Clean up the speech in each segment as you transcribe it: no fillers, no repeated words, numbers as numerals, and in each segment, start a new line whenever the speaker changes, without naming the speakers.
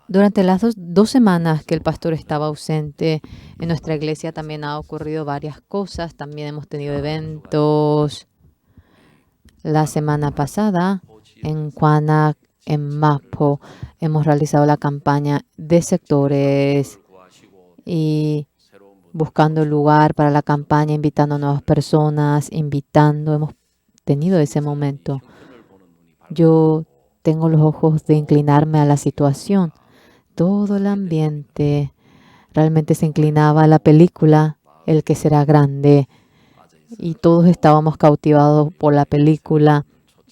Durante las dos semanas que el pastor estaba ausente, en nuestra iglesia también ha ocurrido varias cosas. También hemos tenido eventos. La semana pasada, en Cuanac, en Mapo, hemos realizado la campaña de sectores y buscando lugar para la campaña, invitando a nuevas personas, hemos tenido ese momento. Yo tengo los ojos de inclinarme a la situación. Todo el ambiente realmente se inclinaba a la película, El que será grande, y todos estábamos cautivados por la película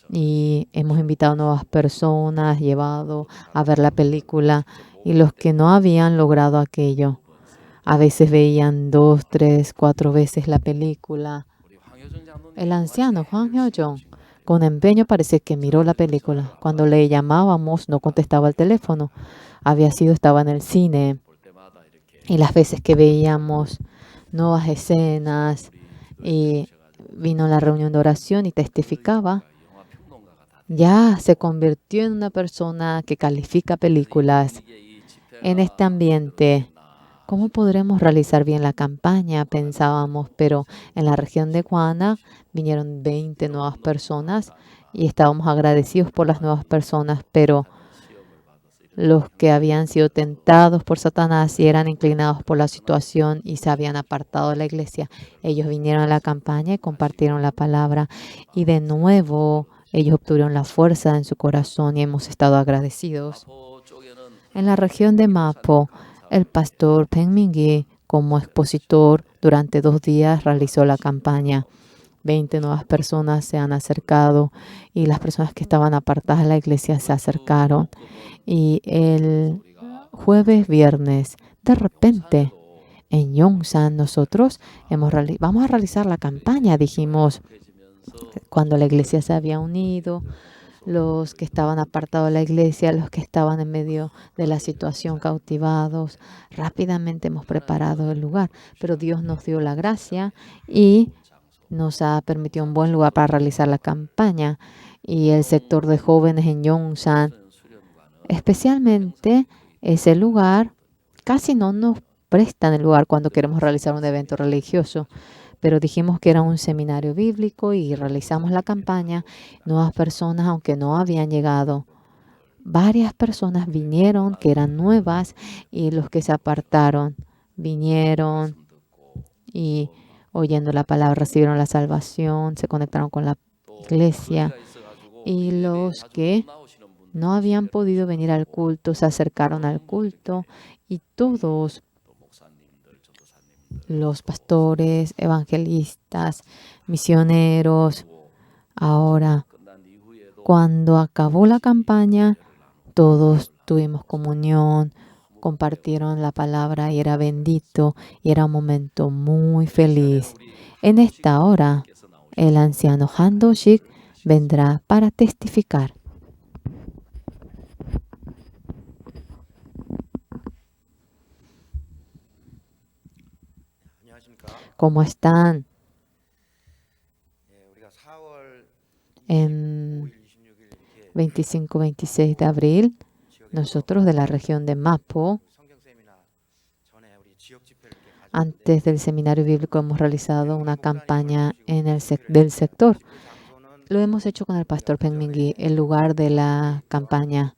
y hemos invitado a nuevas personas, llevado a ver la película, y los que no habían logrado aquello, a veces veían 2, 3, 4 veces la película. El anciano Juan Hyo-jong, con empeño, parece que miró la película. Cuando le llamábamos, no contestaba el teléfono. Estaba en el cine. Y las veces que veíamos nuevas escenas y vino a la reunión de oración y testificaba, ya se convirtió en una persona que califica películas. En este ambiente, ¿cómo podremos realizar bien la campaña? Pensábamos, pero en la región de Guana vinieron 20 nuevas personas y estábamos agradecidos por las nuevas personas, pero los que habían sido tentados por Satanás y eran inclinados por la situación y se habían apartado de la iglesia, ellos vinieron a la campaña y compartieron la palabra, y de nuevo ellos obtuvieron la fuerza en su corazón y hemos estado agradecidos. En la región de Mapo, el pastor Peng Mingi, como expositor, durante 2 días realizó la campaña. 20 nuevas personas se han acercado y las personas que estaban apartadas de la iglesia se acercaron. Y el jueves, viernes, de repente, en Yongsan nosotros vamos a realizar la campaña, dijimos, cuando la iglesia se había unido, los que estaban apartados de la iglesia, los que estaban en medio de la situación cautivados. Rápidamente hemos preparado el lugar, pero Dios nos dio la gracia y nos ha permitido un buen lugar para realizar la campaña. Y el sector de jóvenes en Yongsan, especialmente ese lugar, casi no nos prestan el lugar cuando queremos realizar un evento religioso. Pero dijimos que era un seminario bíblico y realizamos la campaña. Nuevas personas, aunque no habían llegado, varias personas vinieron que eran nuevas, y los que se apartaron vinieron y oyendo la palabra recibieron la salvación, se conectaron con la iglesia. Y los que no habían podido venir al culto se acercaron al culto, y todos los pastores, evangelistas, misioneros. Ahora, cuando acabó la campaña, todos tuvimos comunión, compartieron la palabra y era bendito y era un momento muy feliz. En esta hora, el anciano Han Do-shik vendrá para testificar. ¿Cómo están? En 25-26 de abril, nosotros de la región de Mapo, antes del seminario bíblico, hemos realizado una campaña del sector. Lo hemos hecho con el pastor Peng Mingi, el lugar de la campaña.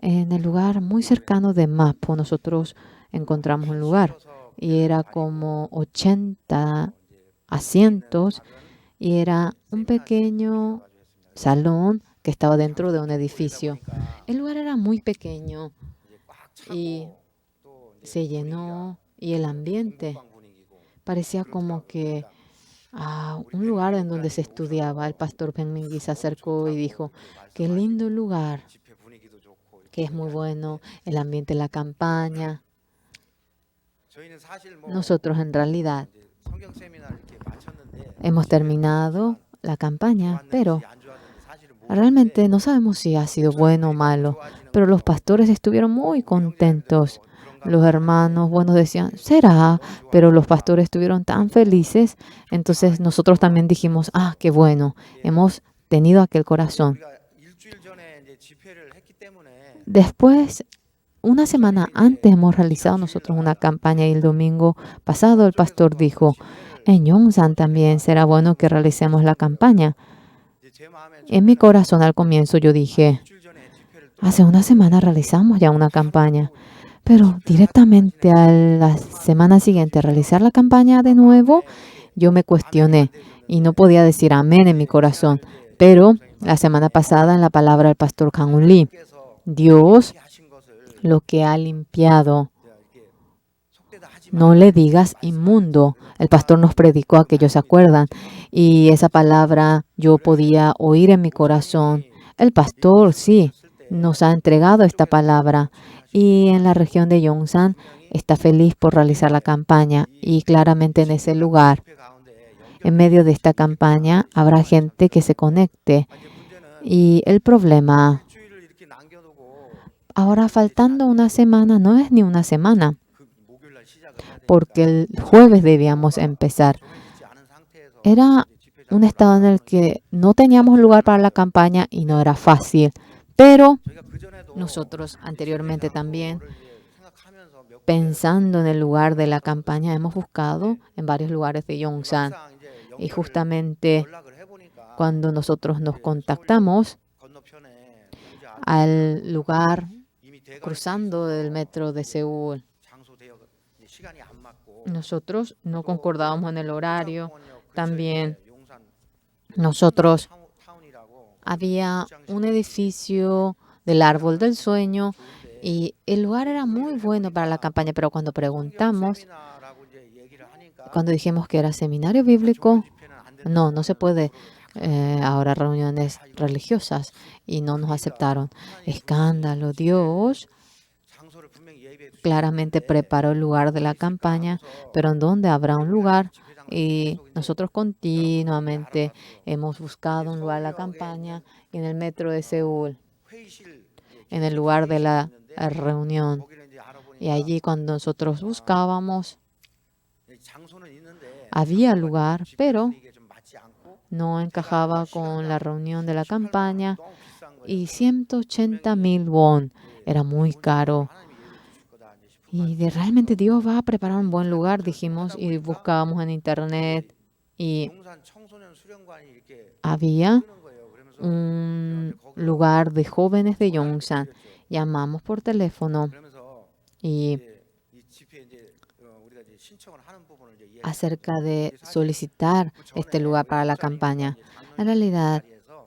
En el lugar muy cercano de Mapo, nosotros encontramos un lugar y era como 80 asientos y era un pequeño salón que estaba dentro de un edificio. El lugar era muy pequeño y se llenó, y el ambiente parecía como que un lugar en donde se estudiaba. El pastor Peng Mingi se acercó y dijo, qué lindo lugar, que es muy bueno el ambiente de la campaña. Nosotros en realidad hemos terminado la campaña, pero realmente no sabemos si ha sido bueno o malo, pero los pastores estuvieron muy contentos. Los hermanos, bueno, decían, será, pero los pastores estuvieron tan felices. Entonces nosotros también dijimos, qué bueno, hemos tenido aquel corazón. Después, una semana antes hemos realizado nosotros una campaña y el domingo pasado el pastor dijo, en Yongsan también será bueno que realicemos la campaña. En mi corazón al comienzo yo dije, hace una semana realizamos ya una campaña, pero directamente a la semana siguiente realizar la campaña de nuevo, yo me cuestioné y no podía decir amén en mi corazón. Pero la semana pasada en la palabra del pastor Kang Un Lee, Dios lo que ha limpiado, no le digas inmundo. El pastor nos predicó, aquellos se acuerdan, y esa palabra yo podía oír en mi corazón. El pastor, sí, nos ha entregado esta palabra y en la región de Yongsan está feliz por realizar la campaña y claramente en ese lugar, en medio de esta campaña, habrá gente que se conecte. Y el problema, ahora faltando una semana, no es ni una semana, porque el jueves debíamos empezar. Era un estado en el que no teníamos lugar para la campaña y no era fácil. Pero nosotros anteriormente también, pensando en el lugar de la campaña, hemos buscado en varios lugares de Yongsan. Y justamente cuando nosotros nos contactamos al lugar cruzando del metro de Seúl, nosotros no concordábamos en el horario. También nosotros había un edificio del árbol del sueño y el lugar era muy bueno para la campaña, pero cuando preguntamos, cuando dijimos que era seminario bíblico, no se puede ahora reuniones religiosas y no nos aceptaron. Escándalo, Dios claramente preparó el lugar de la campaña, pero en donde habrá un lugar y nosotros continuamente hemos buscado un lugar de la campaña en el metro de Seúl, en el lugar de la reunión. Y allí cuando nosotros buscábamos, había lugar, pero no encajaba con la reunión de la campaña y 180,000 won era muy caro. Y realmente Dios va a preparar un buen lugar, dijimos, y buscábamos en internet y había un lugar de jóvenes de Yongsan. Llamamos por teléfono y acerca de solicitar este lugar para la campaña. En realidad,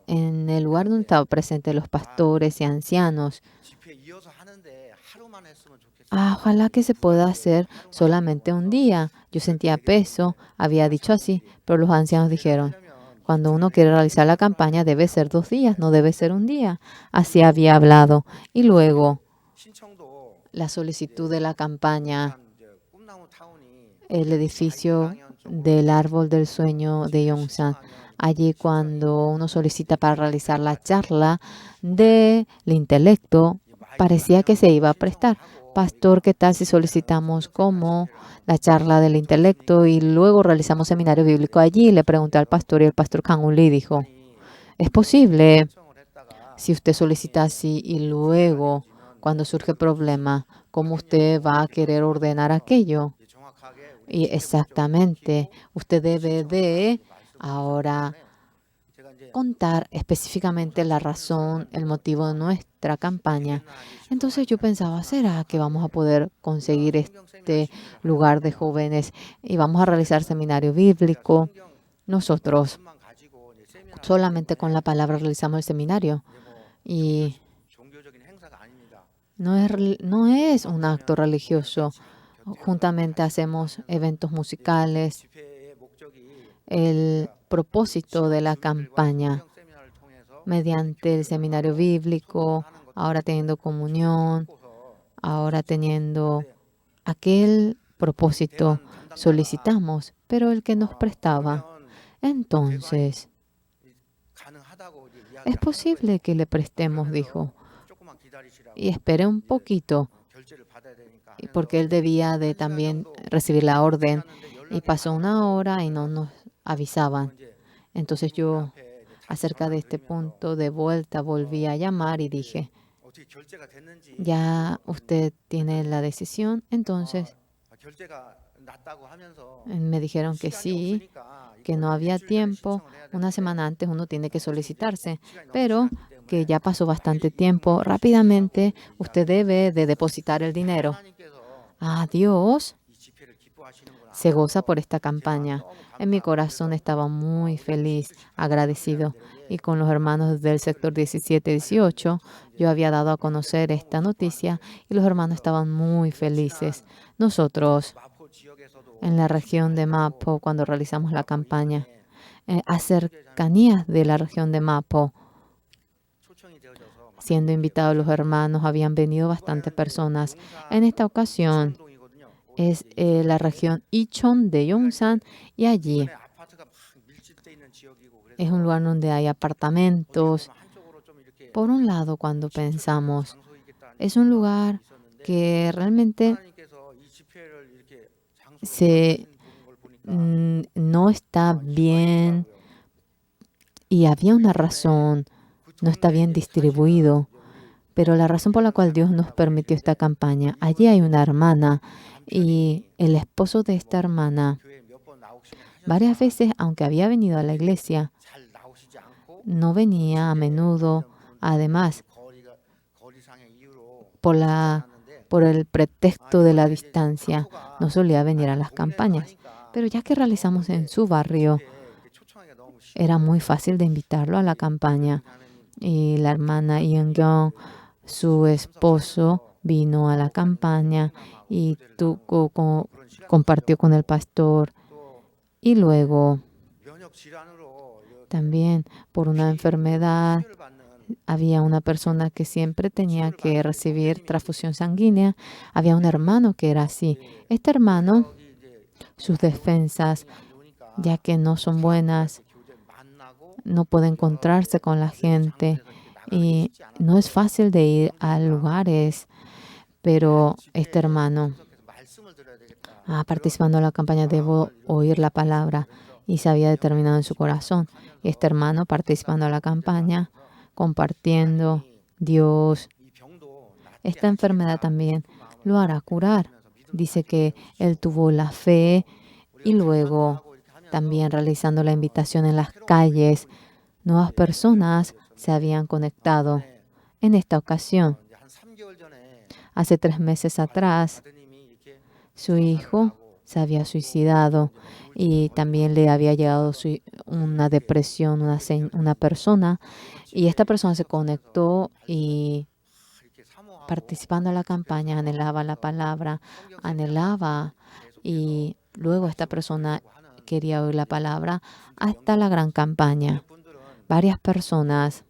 en el lugar donde estaban presentes los pastores y ancianos, ojalá que se pueda hacer solamente un día. Yo sentía peso, había dicho así, pero los ancianos dijeron, cuando uno quiere realizar la campaña debe ser 2 días, no debe ser un día. Así había hablado. Y luego, la solicitud de la campaña, el edificio del árbol del sueño de Yongsan. Allí cuando uno solicita para realizar la charla del intelecto, parecía que se iba a prestar. Pastor, ¿qué tal si solicitamos como la charla del intelecto y luego realizamos seminario bíblico allí? Le pregunté al pastor y el pastor Kang Un Lee dijo, ¿es posible si usted solicita así y luego cuando surge problema, cómo usted va a querer ordenar aquello? Y exactamente, usted debe de ahora contar específicamente la razón, el motivo de nuestra campaña. Entonces yo pensaba, ¿será que vamos a poder conseguir este lugar de jóvenes y vamos a realizar seminario bíblico? Nosotros solamente con la palabra realizamos el seminario y no es un acto religioso. Juntamente hacemos eventos musicales. El propósito de la campaña mediante el seminario bíblico, ahora teniendo comunión, ahora teniendo aquel propósito, solicitamos, pero el que nos prestaba. Entonces, es posible que le prestemos, dijo, y espere un poquito, porque él debía de también recibir la orden y pasó una hora y no nos avisaban. Entonces yo acerca de este punto. De vuelta volví a llamar y dije, ya usted tiene la decisión. Entonces me dijeron que sí, que no había tiempo. Una semana antes uno tiene que solicitarse, pero que ya pasó bastante tiempo. Rápidamente usted debe de depositar el dinero. Dios se goza por esta campaña. En mi corazón estaba muy feliz, agradecido. Y con los hermanos del sector 17-18, yo había dado a conocer esta noticia y los hermanos estaban muy felices. Nosotros, en la región de Mapo, cuando realizamos la campaña, a cercanías de la región de Mapo, siendo invitados los hermanos, habían venido bastantes personas. En esta ocasión es la región Icheon de Yongsan y allí es un lugar donde hay apartamentos. Por un lado, cuando pensamos, es un lugar que realmente no está bien y había una razón, no está bien distribuido. Pero la razón por la cual Dios nos permitió esta campaña, allí hay una hermana y el esposo de esta hermana, varias veces, aunque había venido a la iglesia, no venía a menudo. Además, por el pretexto de la distancia, no solía venir a las campañas. Pero ya que realizamos en su barrio, era muy fácil de invitarlo a la campaña. Y la hermana Yeon-gyung, su esposo, vino a la campaña y compartió con el pastor. Y luego, también por una enfermedad, había una persona que siempre tenía que recibir transfusión sanguínea. Había un hermano que era así. Este hermano, sus defensas, ya que no son buenas, no puede encontrarse con la gente y no es fácil de ir a lugares, pero este hermano, participando en la campaña, debo oír la palabra y se había determinado en su corazón. Y este hermano, participando en la campaña, compartiendo, Dios, esta enfermedad también lo hará curar. Dice que él tuvo la fe y luego también realizando la invitación en las calles, nuevas personas se habían conectado. En esta ocasión, hace 3 meses atrás, su hijo se había suicidado y también le había llegado una depresión, una persona, y esta persona se conectó y participando en la campaña anhelaba la palabra, anhelaba, y luego esta persona quería oír la palabra hasta la gran campaña. Varias personas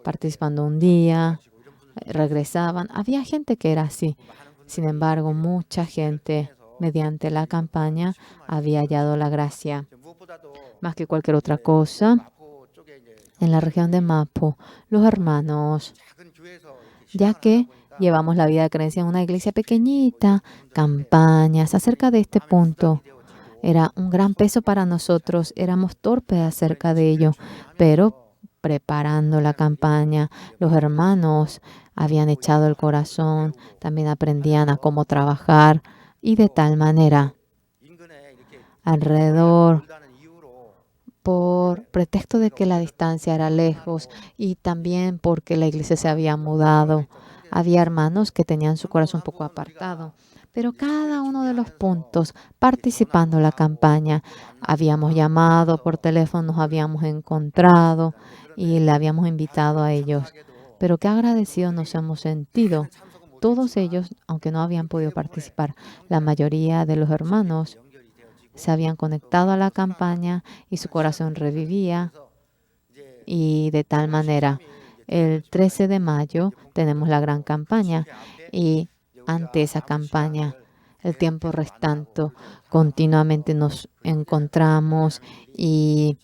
participando un día, regresaban. Había gente que era así. Sin embargo, mucha gente mediante la campaña había hallado la gracia. Más que cualquier otra cosa, en la región de Mapo, los hermanos, ya que llevamos la vida de creencia en una iglesia pequeñita, campañas acerca de este punto. Era un gran peso para nosotros, éramos torpes acerca de ello, pero preparando la campaña, los hermanos habían echado el corazón, también aprendían a cómo trabajar y de tal manera, alrededor, por pretexto de que la distancia era lejos y también porque la iglesia se había mudado, había hermanos que tenían su corazón un poco apartado. Pero cada uno de los puntos, participando en la campaña, habíamos llamado por teléfono, nos habíamos encontrado y le habíamos invitado a ellos. Pero qué agradecidos nos hemos sentido. Todos ellos, aunque no habían podido participar, la mayoría de los hermanos se habían conectado a la campaña y su corazón revivía. Y de tal manera, el 13 de mayo tenemos la gran campaña y ante esa campaña, el tiempo restante, continuamente nos encontramos y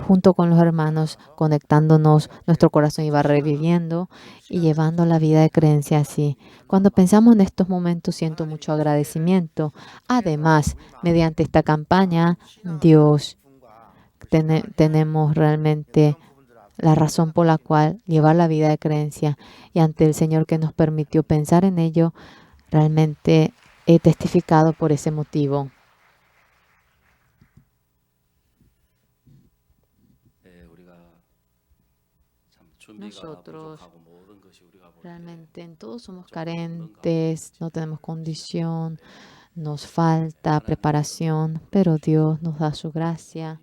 junto con los hermanos, conectándonos, nuestro corazón iba reviviendo y llevando la vida de creencia así. Cuando pensamos en estos momentos, siento mucho agradecimiento. Además, mediante esta campaña, Dios tenemos realmente la razón por la cual llevar la vida de creencia. Y ante el Señor que nos permitió pensar en ello, realmente he testificado por ese motivo. Nosotros realmente en todo somos carentes, no tenemos condición, nos falta preparación, pero Dios nos da su gracia.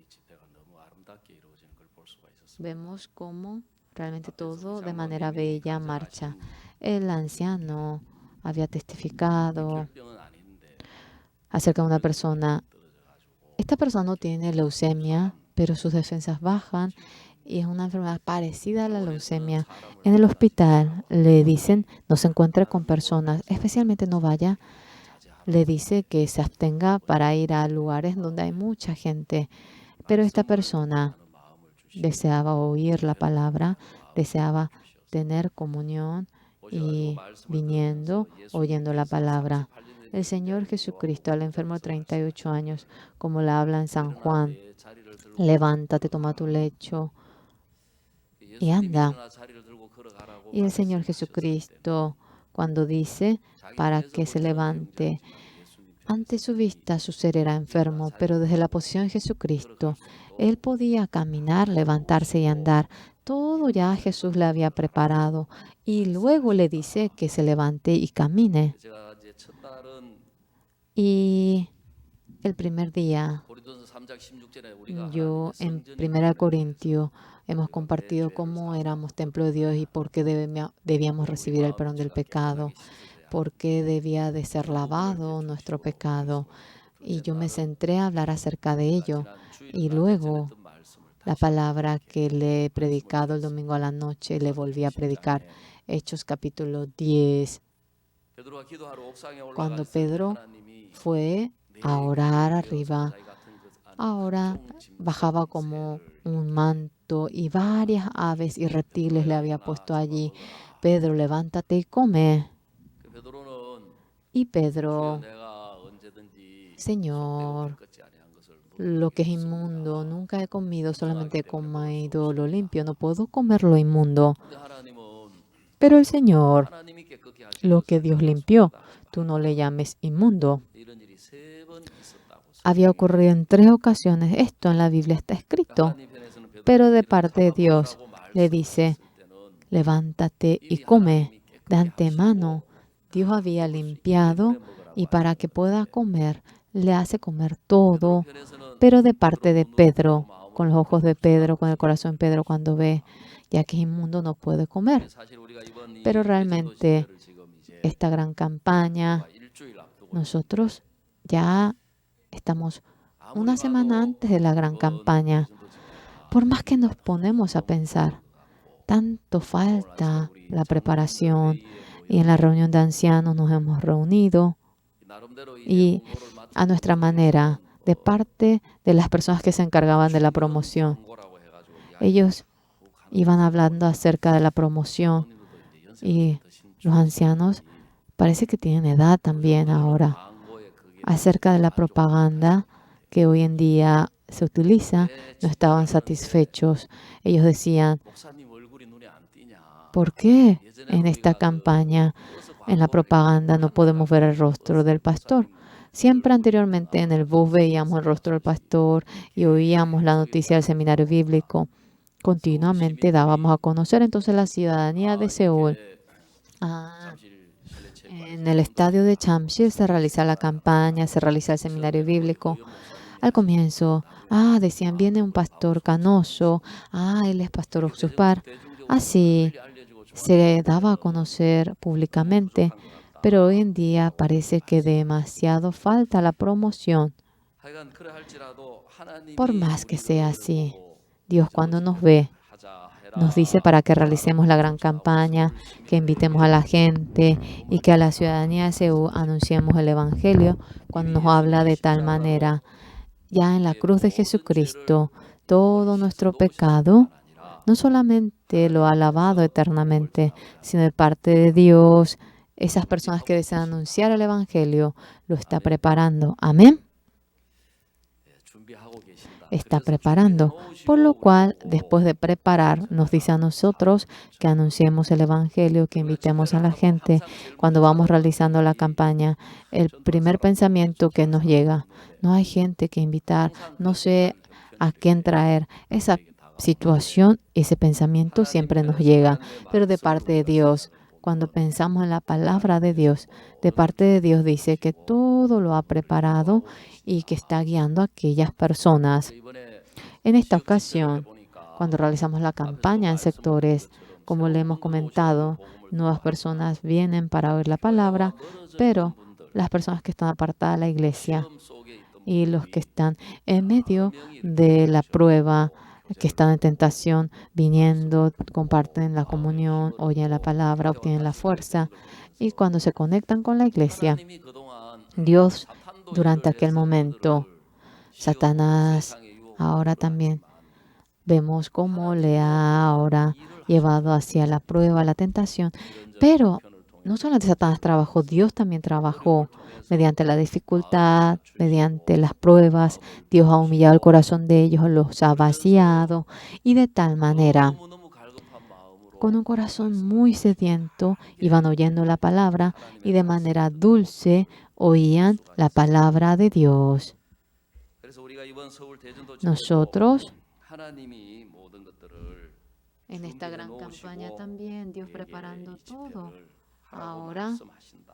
Vemos cómo realmente todo de manera bella marcha. El anciano había testificado acerca de una persona. Esta persona no tiene leucemia, pero sus defensas bajan y es una enfermedad parecida a la leucemia. En el hospital le dicen no se encuentre con personas, especialmente no vaya. Le dice que se abstenga para ir a lugares donde hay mucha gente. Pero esta persona deseaba oír la palabra, deseaba tener comunión y viniendo, oyendo la palabra. El Señor Jesucristo al enfermo de 38 años, como la habla en San Juan, levántate, toma tu lecho y anda. Y el Señor Jesucristo, cuando dice para que se levante, ante su vista su ser era enfermo, pero desde la posición de Jesucristo, él podía caminar, levantarse y andar. Todo ya Jesús le había preparado y luego le dice que se levante y camine. Y el primer día, yo en 1 Corintios hemos compartido cómo éramos templo de Dios y por qué debíamos recibir el perdón del pecado, por qué debía de ser lavado nuestro pecado. Y yo me centré a hablar acerca de ello. Y luego la palabra que le he predicado el domingo a la noche, le volví a predicar. Hechos capítulo 10. Cuando Pedro fue a orar arriba, ahora bajaba como un manto y varias aves y reptiles le había puesto allí. Pedro, levántate y come. Y Pedro, Señor, lo que es inmundo, nunca he comido, solamente he comido lo limpio, no puedo comer lo inmundo. Pero el Señor, lo que Dios limpió, tú no le llames inmundo. Había ocurrido en 3 ocasiones. Esto en la Biblia está escrito. Pero de parte de Dios le dice, levántate y come. De antemano, Dios había limpiado y para que pueda comer, le hace comer todo. Pero de parte de Pedro, con los ojos de Pedro, con el corazón de Pedro, cuando ve, ya que es inmundo, no puede comer. Pero realmente, esta gran campaña, nosotros ya estamos una semana antes de la gran campaña. Por más que nos ponemos a pensar, tanto falta la preparación y en la reunión de ancianos nos hemos reunido y a nuestra manera, de parte de las personas que se encargaban de la promoción. Ellos iban hablando acerca de la promoción y los ancianos parece que tienen edad también ahora. Acerca de la propaganda que hoy en día se utiliza, no estaban satisfechos. Ellos decían, ¿por qué en esta campaña, en la propaganda, no podemos ver el rostro del pastor? Siempre anteriormente en el bus veíamos el rostro del pastor y oíamos la noticia del seminario bíblico. Continuamente dábamos a conocer entonces la ciudadanía de Seúl. En el estadio de Chamsil se realiza la campaña, se realiza el seminario bíblico. Al comienzo, decían, viene un pastor canoso, él es pastor Oxupar. Así se daba a conocer públicamente, pero hoy en día parece que demasiado falta la promoción. Por más que sea así, Dios cuando nos ve, nos dice para que realicemos la gran campaña, que invitemos a la gente y que a la ciudadanía de Seúl anunciemos el Evangelio cuando nos habla de tal manera. Ya en la cruz de Jesucristo, todo nuestro pecado, no solamente lo ha lavado eternamente, sino de parte de Dios, esas personas que desean anunciar el Evangelio, lo está preparando. Amén. está preparando. Por lo cual, después de preparar, nos dice a nosotros que anunciemos el Evangelio, que invitemos a la gente. Cuando vamos realizando la campaña, el primer pensamiento que nos llega, no hay gente que invitar, no sé a quién traer. Esa situación, ese pensamiento siempre nos llega, pero de parte de Dios. Cuando pensamos en la palabra de Dios, de parte de Dios dice que todo lo ha preparado y que está guiando a aquellas personas. En esta ocasión, cuando realizamos la campaña en sectores, como le hemos comentado, nuevas personas vienen para oír la palabra, pero las personas que están apartadas de la iglesia y los que están en medio de la prueba, que están en tentación, viniendo, comparten la comunión, oyen la palabra, obtienen la fuerza. Y cuando se conectan con la iglesia, Dios, durante aquel momento, Satanás, ahora también vemos cómo le ha ahora llevado hacia la prueba, la tentación. Pero no solamente Satanás trabajó, Dios también trabajó mediante la dificultad, mediante las pruebas. Dios ha humillado el corazón de ellos, los ha vaciado y de tal manera, con un corazón muy sediento, iban oyendo la palabra y de manera dulce oían la palabra de Dios. Nosotros, en esta gran campaña también, Dios preparando todo, ahora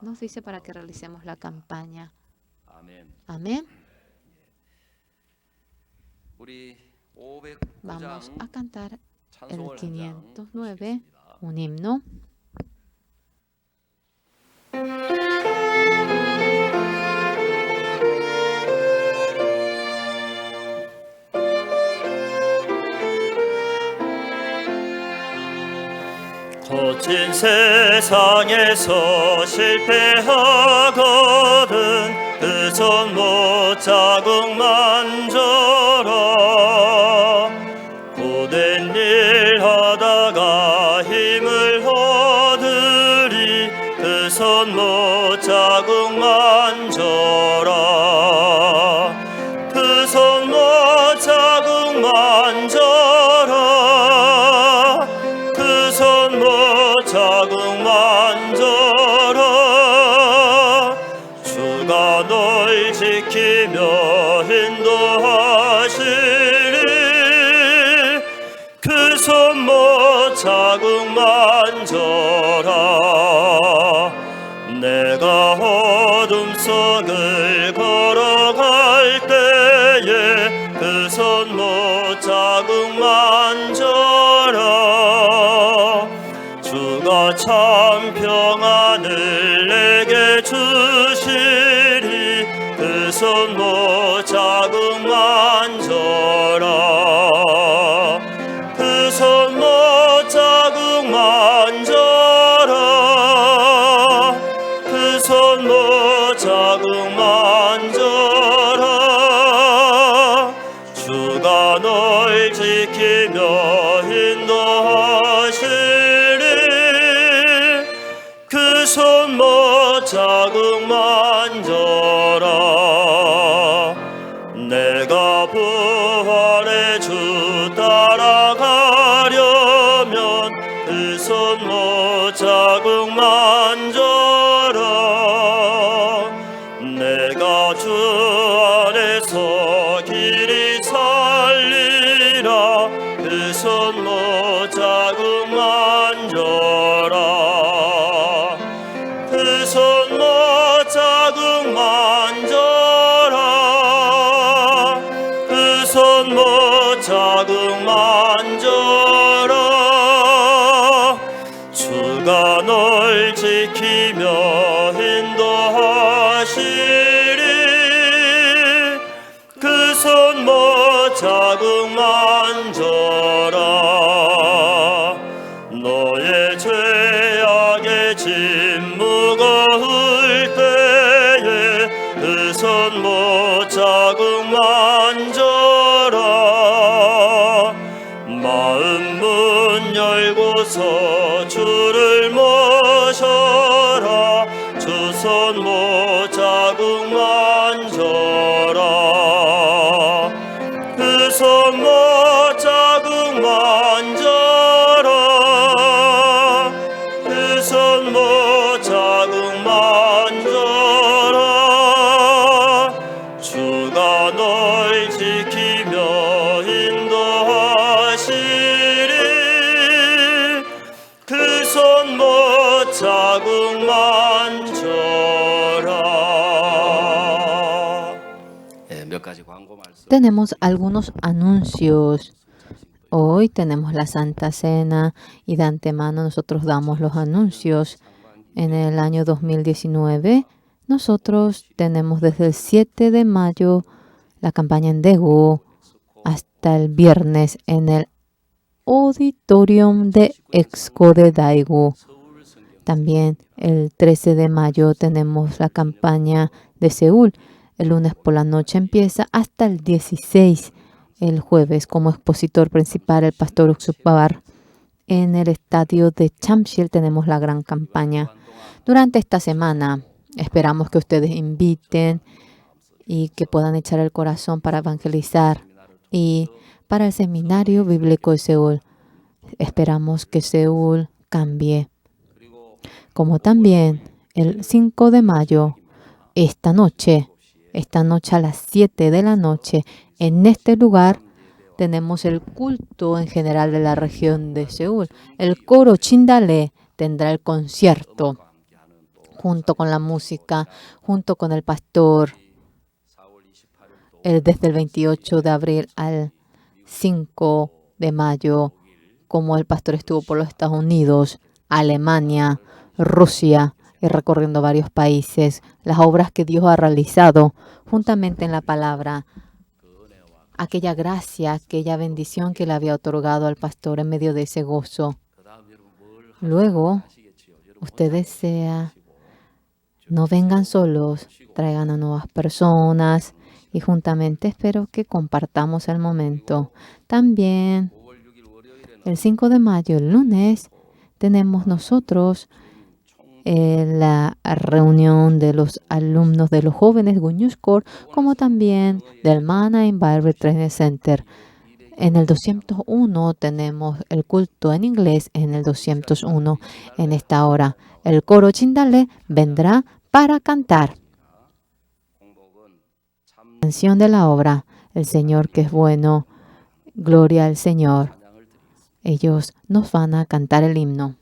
nos dice para que realicemos la campaña. Amén. Vamos a cantar el 509, un himno.
거친 세상에서 실패하거든 그 손 못 자국 만져라. 고된 일 하다가 힘을 얻으리 그 손 못 자국 만져라. 그 손 못 자국 만져라. 그 손 못 자국 만져라. 주가 널 지키며 인도하시리. 그 손 못 자국 만져라. 내가 어둠 속을 걸어갈 때에 그 손 못 자국 만져라. 주가 참 평안을 내게 주시리. 그 손 못 자국 만져라. 그 손 못 자국 만져라. 그 손 못 자국 만져라. 주가 널 지키며 인도하시리. 그 손 못 자국 만져라. 내가 부활의 주 따라가려면 그 손 못 자국 만져라. 내가 주 안에서 길이 살리라. 그 손 못 자국 만져라. 그 손 못 자국 만져라. 그 손 못 자국 만져라. 주가 널 지키며 인도하시리. 그 손 못 자국 만져라. 너의 죄악의 짐 무거울 때에 그 손 못 자국 만져라. 마음 문 열고서 주를 모셔라. 주 손 못 자국 만져라. 그 손 못 자국 만져라 그 손 못 자국 만져라 주가 널 지키며 인도하시리 그 손 못 자국 만져라. 몇 가지 광고 말씀.
Tenemos algunos anuncios. Hoy tenemos la Santa Cena y de antemano nosotros damos los anuncios. En el año 2019 nosotros tenemos desde el 7 de mayo la campaña en Daegu hasta el viernes en el Auditorium de Exco de Daegu. También el 13 de mayo tenemos la campaña de Seúl. El lunes por la noche empieza hasta el 16, el jueves, como expositor principal el pastor Uksuk Babar. En el estadio de Chamsil tenemos la gran campaña. Durante esta semana esperamos que ustedes inviten y que puedan echar el corazón para evangelizar. Y para el seminario bíblico de Seúl, esperamos que Seúl cambie. Como también el 5 de mayo, esta noche a las 7 de la noche, en este lugar tenemos el culto en general de la región de Seúl. El coro Chindale tendrá el concierto junto con la música, junto con el pastor, desde el 28 de abril al 5 de mayo, como el pastor estuvo por los Estados Unidos, Alemania, Rusia y recorriendo varios países, las obras que Dios ha realizado juntamente en la palabra, aquella gracia, aquella bendición que le había otorgado al pastor en medio de ese gozo. Luego, ustedes no vengan solos, traigan a nuevas personas y juntamente espero que compartamos el momento. También, el 5 de mayo, el lunes, tenemos nosotros la reunión de los alumnos de los jóvenes Guñuscor, como también del Mannheim Bible Training Center. En el 201 tenemos el culto en inglés, en el 201 en esta hora. El coro Chindale vendrá para cantar. Canción de la obra, El Señor que es bueno, gloria al Señor. Ellos nos van a cantar el himno.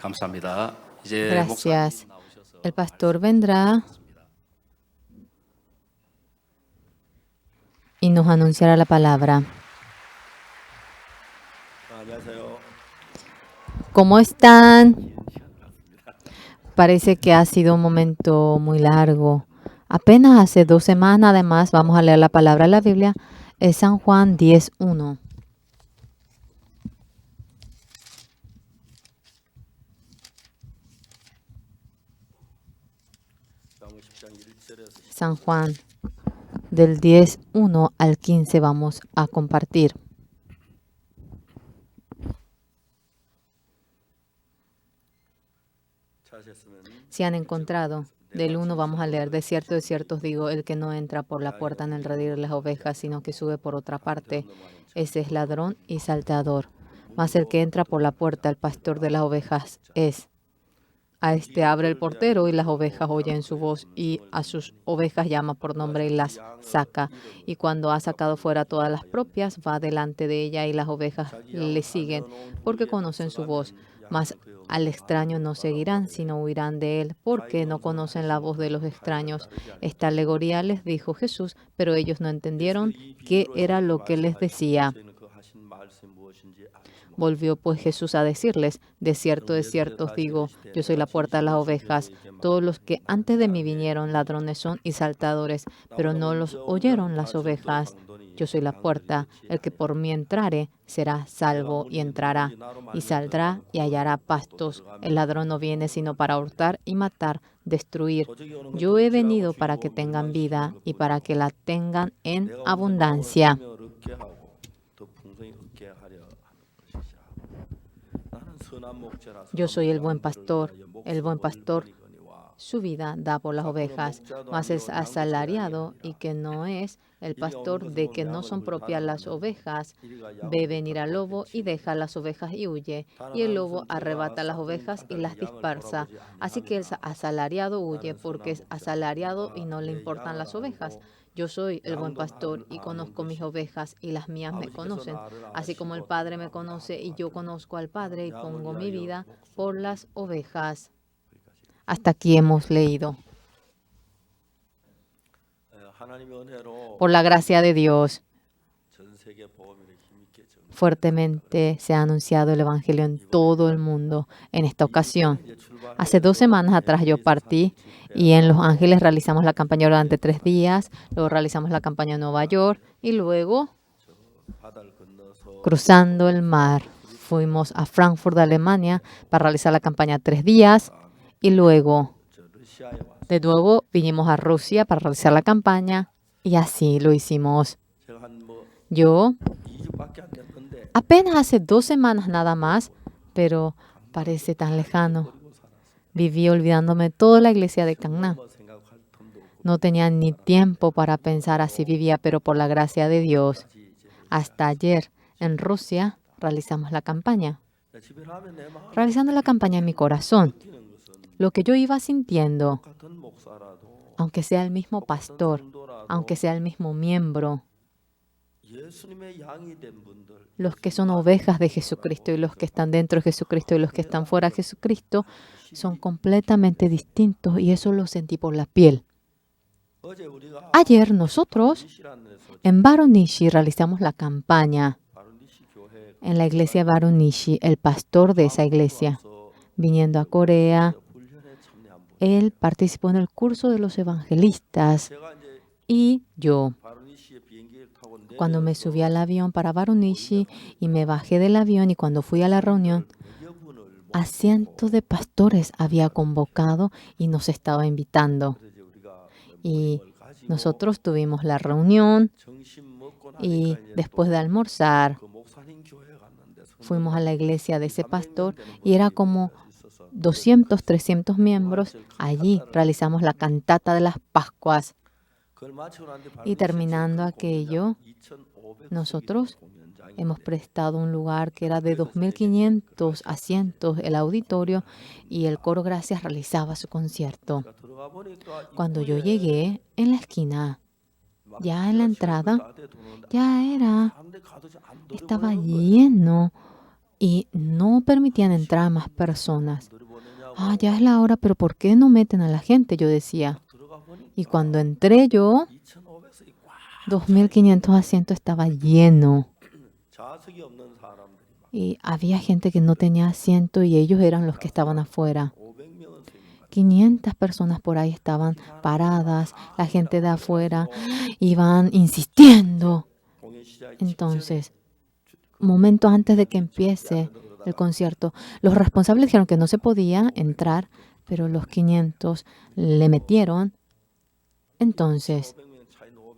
감사합니다. 이제
Gracias.
목사님 나오셔서
El pastor vendrá y nos anunciará la palabra.
안녕하세요.
¿Cómo están? Parece que ha sido un momento muy largo. Apenas hace 2 semanas, además, vamos a leer la palabra de la Biblia, es San Juan 10:1. San Juan, del 10:1 al 15 vamos a compartir. Si han encontrado, del 1 vamos a leer, de cierto os digo, el que no entra por la puerta en el redil de las ovejas, sino que sube por otra parte, ese es ladrón y salteador. Mas el que entra por la puerta, el pastor de las ovejas es. A este abre el portero y las ovejas oyen su voz y a sus ovejas llama por nombre y las saca. Y cuando ha sacado fuera todas las propias, va delante de ella y las ovejas le siguen porque conocen su voz. Mas al extraño no seguirán, sino huirán de él, porque no conocen la voz de los extraños. Esta alegoría les dijo Jesús, pero ellos no entendieron qué era lo que les decía. Volvió pues Jesús a decirles, de cierto os digo, yo soy la puerta de las ovejas. Todos los que antes de mí vinieron ladrones son y saltadores, pero no los oyeron las ovejas. Yo soy la puerta, el que por mí entrare será salvo y entrará, y saldrá y hallará pastos. El ladrón no viene sino para hurtar y matar, destruir. Yo he venido para que tengan vida y para que la tengan en abundancia. Yo soy el buen pastor su vida da por las ovejas, mas es asalariado y que no es el pastor de que no son propias las ovejas, ve venir al lobo y deja las ovejas y huye, y el lobo arrebata las ovejas y las dispersa. Así que el asalariado huye porque es asalariado y no le importan las ovejas. Yo soy el buen pastor y conozco mis ovejas y las mías me conocen, así como el Padre me conoce y yo conozco al Padre y pongo mi vida por las ovejas. Hasta aquí hemos leído. Por la gracia de Dios, fuertemente se ha anunciado el Evangelio en todo el mundo en esta ocasión. Hace 2 semanas atrás yo partí y en Los Ángeles realizamos la campaña durante 3 días, luego realizamos la campaña en Nueva York y luego, cruzando el mar, fuimos a Frankfurt, Alemania, para realizar la campaña 3 días y luego, de nuevo, vinimos a Rusia para realizar la campaña y así lo hicimos. Yo apenas hace 2 semanas nada más, pero parece tan lejano. Viví olvidándome toda la iglesia de Cangná. No tenía ni tiempo para pensar así vivía, pero por la gracia de Dios, hasta ayer en Rusia realizamos la campaña. Realizando la campaña en mi corazón, lo que yo iba sintiendo, aunque sea el mismo pastor, aunque sea el mismo miembro, los que son ovejas de Jesucristo y los que están dentro de Jesucristo y los que están fuera de Jesucristo son completamente distintos y eso lo sentí por la piel. Ayer nosotros en Varunishi realizamos la campaña en la iglesia de Varunishi. El pastor de esa iglesia, viniendo a Corea, él participó en el curso de los evangelistas y yo, cuando me subí al avión para Varunishi y me bajé del avión y cuando fui a la reunión, a cientos de pastores había convocado y nos estaba invitando. Y nosotros tuvimos la reunión y después de almorzar fuimos a la iglesia de ese pastor y era como 200, 300 miembros. Allí realizamos la cantata de las Pascuas. Y terminando aquello, nosotros hemos prestado un lugar que era de 2.500 asientos, el auditorio, y el coro Gracias realizaba su concierto. Cuando yo llegué en la esquina, ya en la entrada, estaba lleno y no permitían entrar a más personas. Ya es la hora, pero ¿por qué no meten a la gente? Yo decía. Y cuando entré yo, 2.500 asientos estaba lleno. Y había gente que no tenía asiento y ellos eran los que estaban afuera. 500 personas por ahí estaban paradas. La gente de afuera iban insistiendo. Entonces, momentos antes de que empiece el concierto, los responsables dijeron que no se podía entrar, pero los 500 le metieron. Entonces,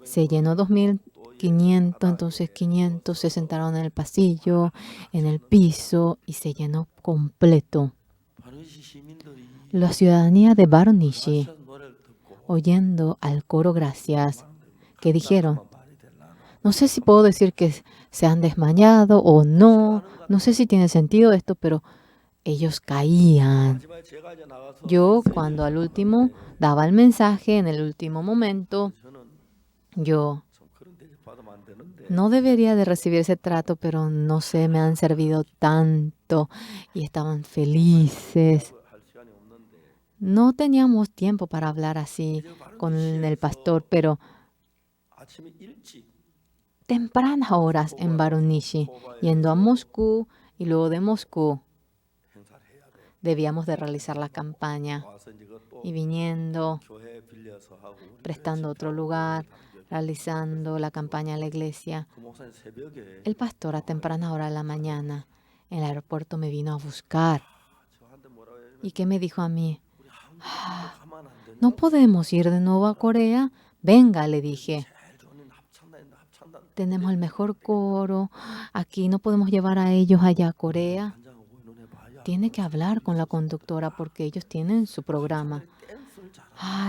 se llenó 2.500, entonces 500 se sentaron en el pasillo, en el piso, y se llenó completo. La ciudadanía de Varunishi, oyendo al coro Gracias, que dijeron, no sé si puedo decir que se han desmayado o no, no sé si tiene sentido esto, pero ellos caían. Yo, cuando al último daba el mensaje, en el último momento, yo no debería de recibir ese trato, pero no sé, me han servido tanto y estaban felices. No teníamos tiempo para hablar así con el pastor, pero tempranas horas en Varunishi, yendo a Moscú y luego de Moscú, debíamos de realizar la campaña y viniendo, prestando otro lugar, realizando la campaña en la iglesia. El pastor a temprana hora de la mañana en el aeropuerto me vino a buscar. ¿Y qué me dijo a mí? ¿No podemos ir de nuevo a Corea? Venga, le dije. Tenemos el mejor coro. Aquí no podemos llevar a ellos allá a Corea. Tiene que hablar con la conductora porque ellos tienen su programa.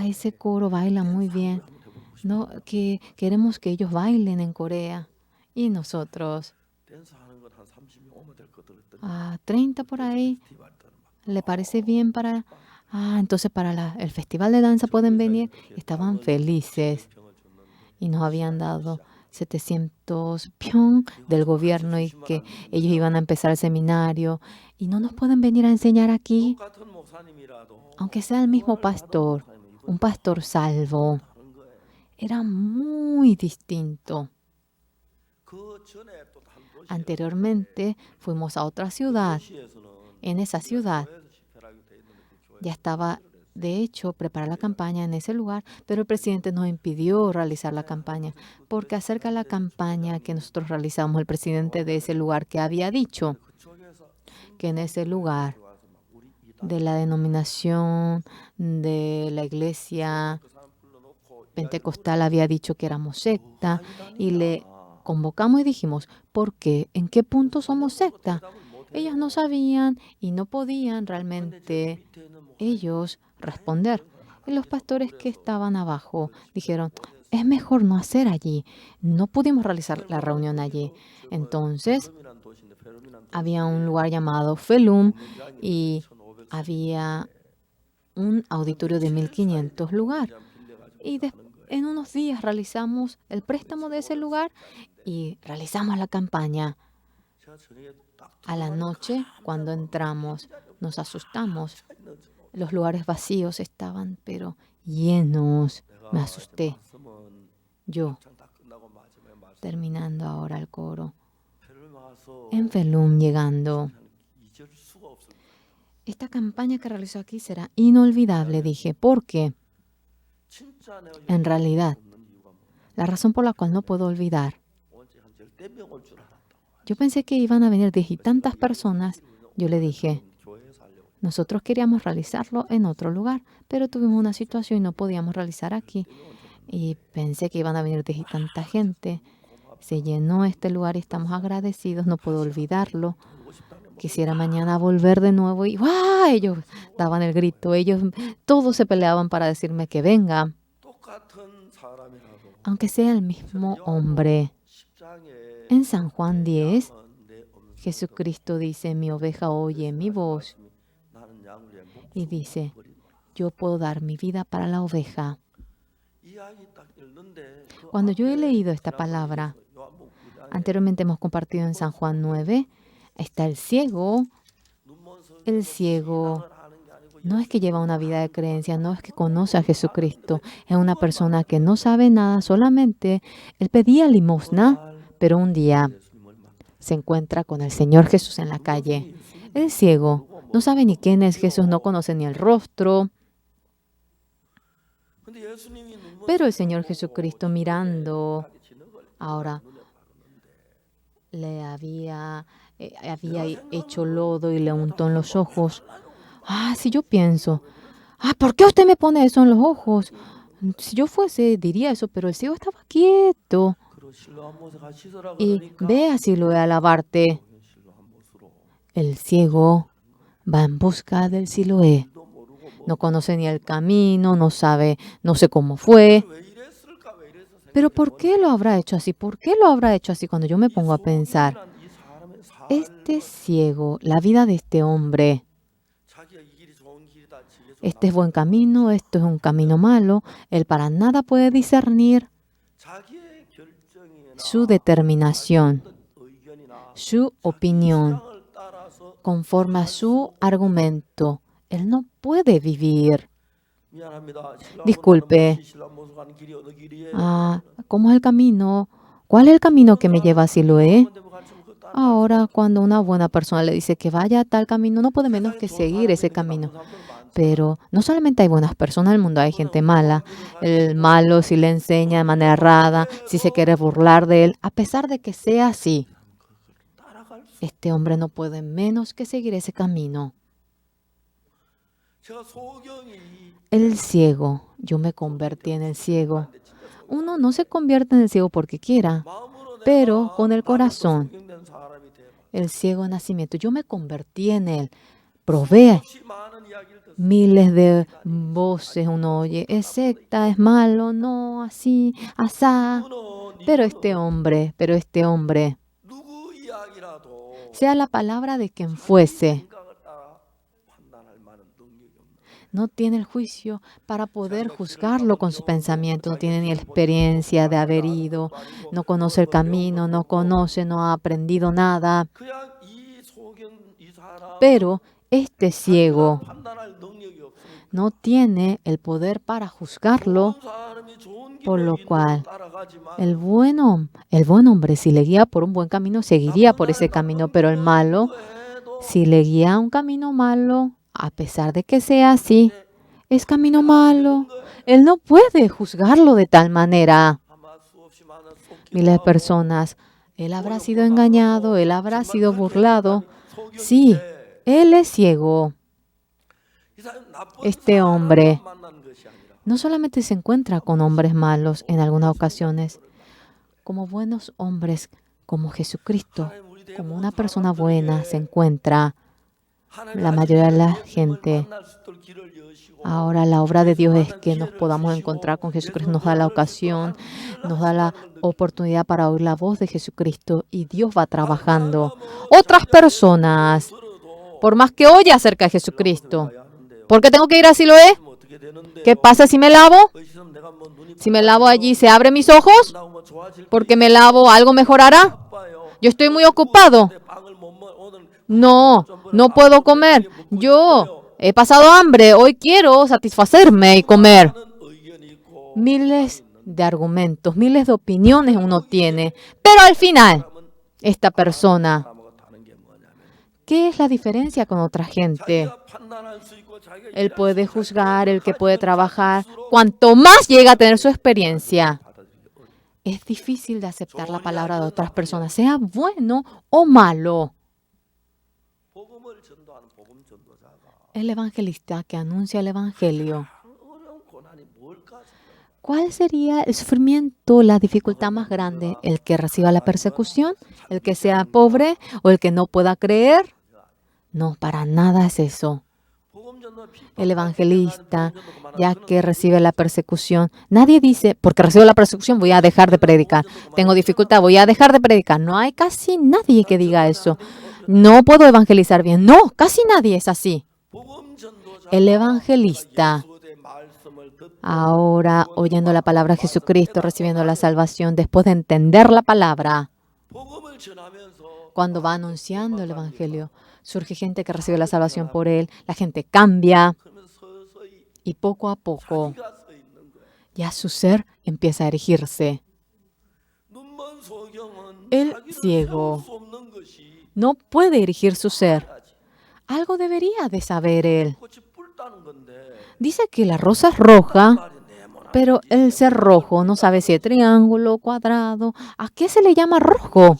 Ese coro baila muy bien. No, que queremos que ellos bailen en Corea. Y nosotros, 30 por ahí, ¿le parece bien para...? Entonces para el festival de danza pueden venir. Estaban felices y nos habían dado 700 pyong del gobierno y que ellos iban a empezar el seminario y no nos pueden venir a enseñar aquí, aunque sea el mismo pastor, un pastor salvo. Era muy distinto. Anteriormente fuimos a otra ciudad. En esa ciudad ya estaba, de hecho, preparar la campaña en ese lugar, pero el presidente nos impidió realizar la campaña, porque acerca de la campaña que nosotros realizamos, el presidente de ese lugar que había dicho que en ese lugar de la denominación de la iglesia pentecostal había dicho que éramos secta y le convocamos y dijimos, ¿por qué? ¿En qué punto somos secta? Ellos no sabían y no podían realmente ellos responder. Y los pastores que estaban abajo dijeron, es mejor no hacer allí. No pudimos realizar la reunión allí. Entonces, había un lugar llamado Felum y había un auditorio de 1.500 lugares. Y en unos días realizamos el préstamo de ese lugar y realizamos la campaña. A la noche, cuando entramos, nos asustamos. Los lugares vacíos estaban, pero llenos. Me asusté. Yo, terminando ahora el coro, en Felum llegando. Esta campaña que realizó aquí será inolvidable, dije, porque en realidad, la razón por la cual no puedo olvidar, yo pensé que iban a venir 10 y tantas personas. Yo le dije, nosotros queríamos realizarlo en otro lugar, pero tuvimos una situación y no podíamos realizar aquí. Y pensé que iban a venir 10 y tanta gente. Se llenó este lugar y estamos agradecidos, no puedo olvidarlo. Quisiera mañana volver de nuevo y ¡guau! Ellos daban el grito, ellos todos se peleaban para decirme que venga. Aunque sea el mismo hombre. En San Juan 10, Jesucristo dice, mi oveja oye mi voz. Y dice, yo puedo dar mi vida para la oveja. Cuando yo he leído esta palabra, anteriormente hemos compartido en San Juan 9, Está el ciego. El ciego no es que lleva una vida de creencia, no es que conoce a Jesucristo. Es una persona que no sabe nada, solamente él pedía limosna, pero un día se encuentra con el Señor Jesús en la calle. El ciego no sabe ni quién es Jesús, no conoce ni el rostro. Pero el Señor Jesucristo mirando, ahora le había hecho lodo y le untó en los ojos. Si yo pienso, ¿por qué usted me pone eso en los ojos? Si yo fuese, diría eso, pero el ciego estaba quieto. Y ve a Siloé a lavarte. El ciego va en busca del Siloé. No conoce ni el camino, no sabe, no sé cómo fue. Pero ¿por qué lo habrá hecho así? ¿Por qué lo habrá hecho así? Cuando yo me pongo a pensar, este ciego, la vida de este hombre, este es buen camino, esto es un camino malo, él para nada puede discernir su determinación, su opinión, conforme a su argumento. Él no puede vivir. Disculpe, ¿cómo es el camino? ¿Cuál es el camino que me lleva a Siloé? Ahora, cuando una buena persona le dice que vaya a tal camino, no puede menos que seguir ese camino. Pero no solamente hay buenas personas en el mundo, hay gente mala. El malo, si le enseña de manera errada, si se quiere burlar de él, a pesar de que sea así, este hombre no puede menos que seguir ese camino. El ciego, yo me convertí en el ciego. Uno no se convierte en el ciego porque quiera, pero con el corazón. El ciego de nacimiento, yo me convertí en él. Probé. Miles de voces uno oye, es secta, es malo, no, así, asá. Pero este hombre, sea la palabra de quien fuese, no tiene el juicio para poder juzgarlo con su pensamiento, no tiene ni la experiencia de haber ido, no conoce el camino, no ha aprendido nada. Pero este ciego no tiene el poder para juzgarlo, por lo cual el buen hombre, si le guía por un buen camino, seguiría por ese camino, pero el malo, si le guía a un camino malo, a pesar de que sea así, es camino malo. Él no puede juzgarlo de tal manera. Miles de personas, él habrá sido engañado, él habrá sido burlado. Sí, él es ciego. Este hombre no solamente se encuentra con hombres malos en algunas ocasiones, como buenos hombres, como Jesucristo, como una persona buena se encuentra la mayoría de la gente. Ahora la obra de Dios es que nos podamos encontrar con Jesucristo, nos da la ocasión, nos da la oportunidad para oír la voz de Jesucristo y Dios va trabajando. Otras personas, por más que oye acerca de Jesucristo, ¿por qué tengo que ir a Siloé? ¿Qué pasa si me lavo? Si me lavo allí, ¿se abren mis ojos? Porque me lavo, ¿algo mejorará? Yo estoy muy ocupado. No puedo comer. Yo he pasado hambre. Hoy quiero satisfacerme y comer. Miles de argumentos, miles de opiniones uno tiene. Pero al final, esta persona, ¿qué es la diferencia con otra gente? Él puede juzgar, el que puede trabajar. Cuanto más llega a tener su experiencia, es difícil de aceptar la palabra de otras personas, sea bueno o malo. El evangelista que anuncia el evangelio. ¿Cuál sería el sufrimiento, la dificultad más grande? ¿El que reciba la persecución? ¿El que sea pobre o el que no pueda creer? No, para nada es eso. El evangelista, ya que recibe la persecución, nadie dice, porque recibo la persecución voy a dejar de predicar. Tengo dificultad, voy a dejar de predicar. No hay casi nadie que diga eso. No puedo evangelizar bien. No, casi nadie es así. El evangelista, ahora oyendo la palabra de Jesucristo, recibiendo la salvación, después de entender la palabra, cuando va anunciando el Evangelio, surge gente que recibe la salvación por él, la gente cambia y poco a poco ya su ser empieza a erigirse. El ciego no puede erigir su ser. Algo debería de saber él. Dice que la rosa es roja, pero el ser rojo no sabe si es triángulo, cuadrado. ¿A qué se le llama rojo?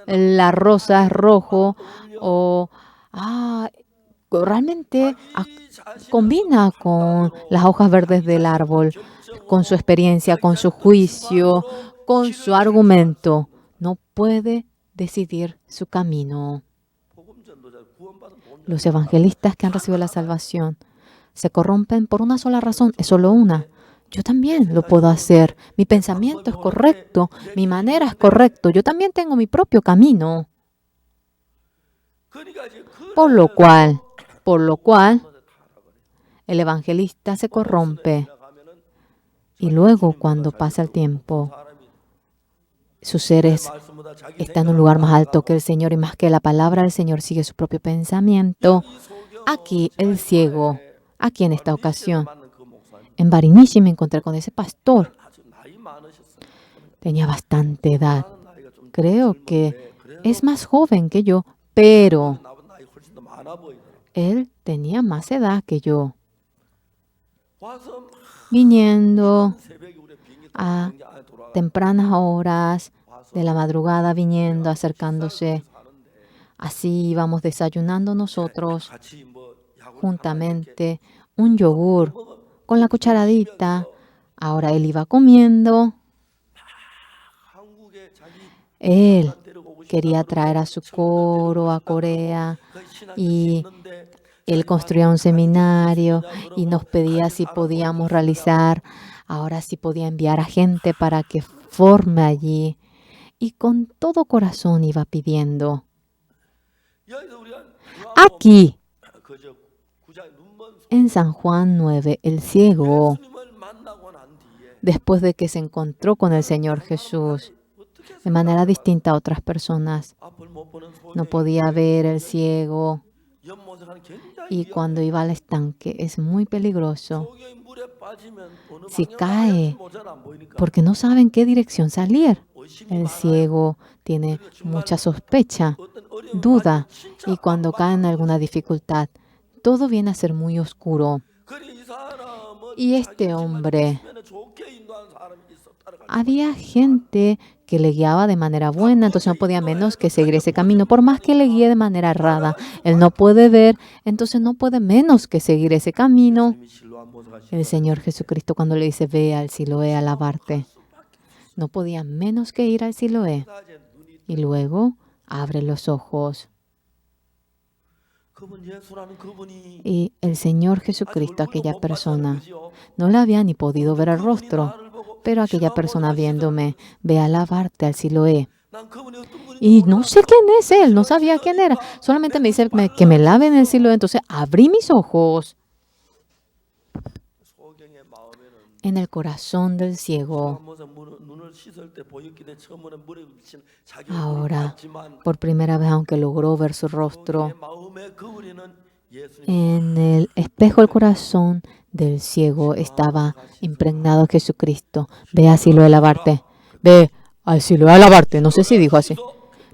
La rosa es rojo o realmente combina con las hojas verdes del árbol, con su experiencia, con su juicio, con su argumento. No puede decidir su camino. Los evangelistas que han recibido la salvación se corrompen por una sola razón, es solo una. Yo también lo puedo hacer. Mi pensamiento es correcto, mi manera es correcta. Yo también tengo mi propio camino. Por lo cual, el evangelista se corrompe. Y luego, cuando pasa el tiempo, su ser está en un lugar más alto que el Señor y más que la palabra del Señor sigue su propio pensamiento. Aquí, el ciego, aquí en esta ocasión, en Varinishi me encontré con ese pastor. Tenía bastante edad. Creo que es más joven que yo, pero él tenía más edad que yo. Viniendo a tempranas horas de la madrugada, acercándose. Así íbamos desayunando nosotros juntamente un yogur con la cucharadita. Ahora él iba comiendo. Él quería traer a su coro a Corea y él construía un seminario y nos pedía si podíamos realizar, ahora sí podía enviar a gente para que forme allí. Y con todo corazón iba pidiendo. Aquí, en San Juan 9, el ciego, después de que se encontró con el Señor Jesús, de manera distinta a otras personas, no podía ver el ciego. Y cuando iba al estanque es muy peligroso. Si cae, porque no sabe en qué dirección salir. El ciego tiene mucha sospecha, duda, y cuando cae en alguna dificultad, todo viene a ser muy oscuro. Y este hombre, había gente que le guiaba de manera buena, entonces no podía menos que seguir ese camino. Por más que le guíe de manera errada, él no puede ver, entonces no puede menos que seguir ese camino. El Señor Jesucristo, cuando le dice, ve al Siloé a lavarte, no podía menos que ir al Siloé. Y luego abre los ojos. Y el Señor Jesucristo, aquella persona, no le había ni podido ver el rostro, pero aquella persona viéndome, ve a lavarte al Siloé. Y no sé quién es él, no sabía quién era. Solamente me dice que me lave en el Siloé. Entonces abrí mis ojos. En el corazón del ciego. Ahora, por primera vez, aunque logró ver su rostro, en el espejo del corazón del ciego estaba impregnado Jesucristo. Ve al Siloé a lavarte. Ve al Siloé a lavarte. No sé si dijo así.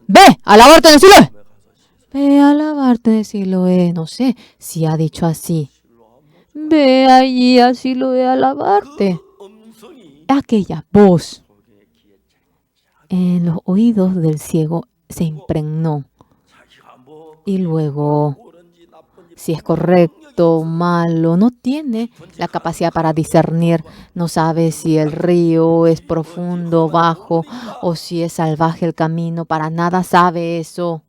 Ve a lavarte en el Siloé. Ve a lavarte en el Siloé. No sé si ha dicho así. Ve allí al Siloé a lavarte. Aquella voz en los oídos del ciego se impregnó. Y luego, si es correcto o malo, no tiene la capacidad para discernir. No sabe si el río es profundo, bajo, o si es salvaje el camino. Para nada sabe eso.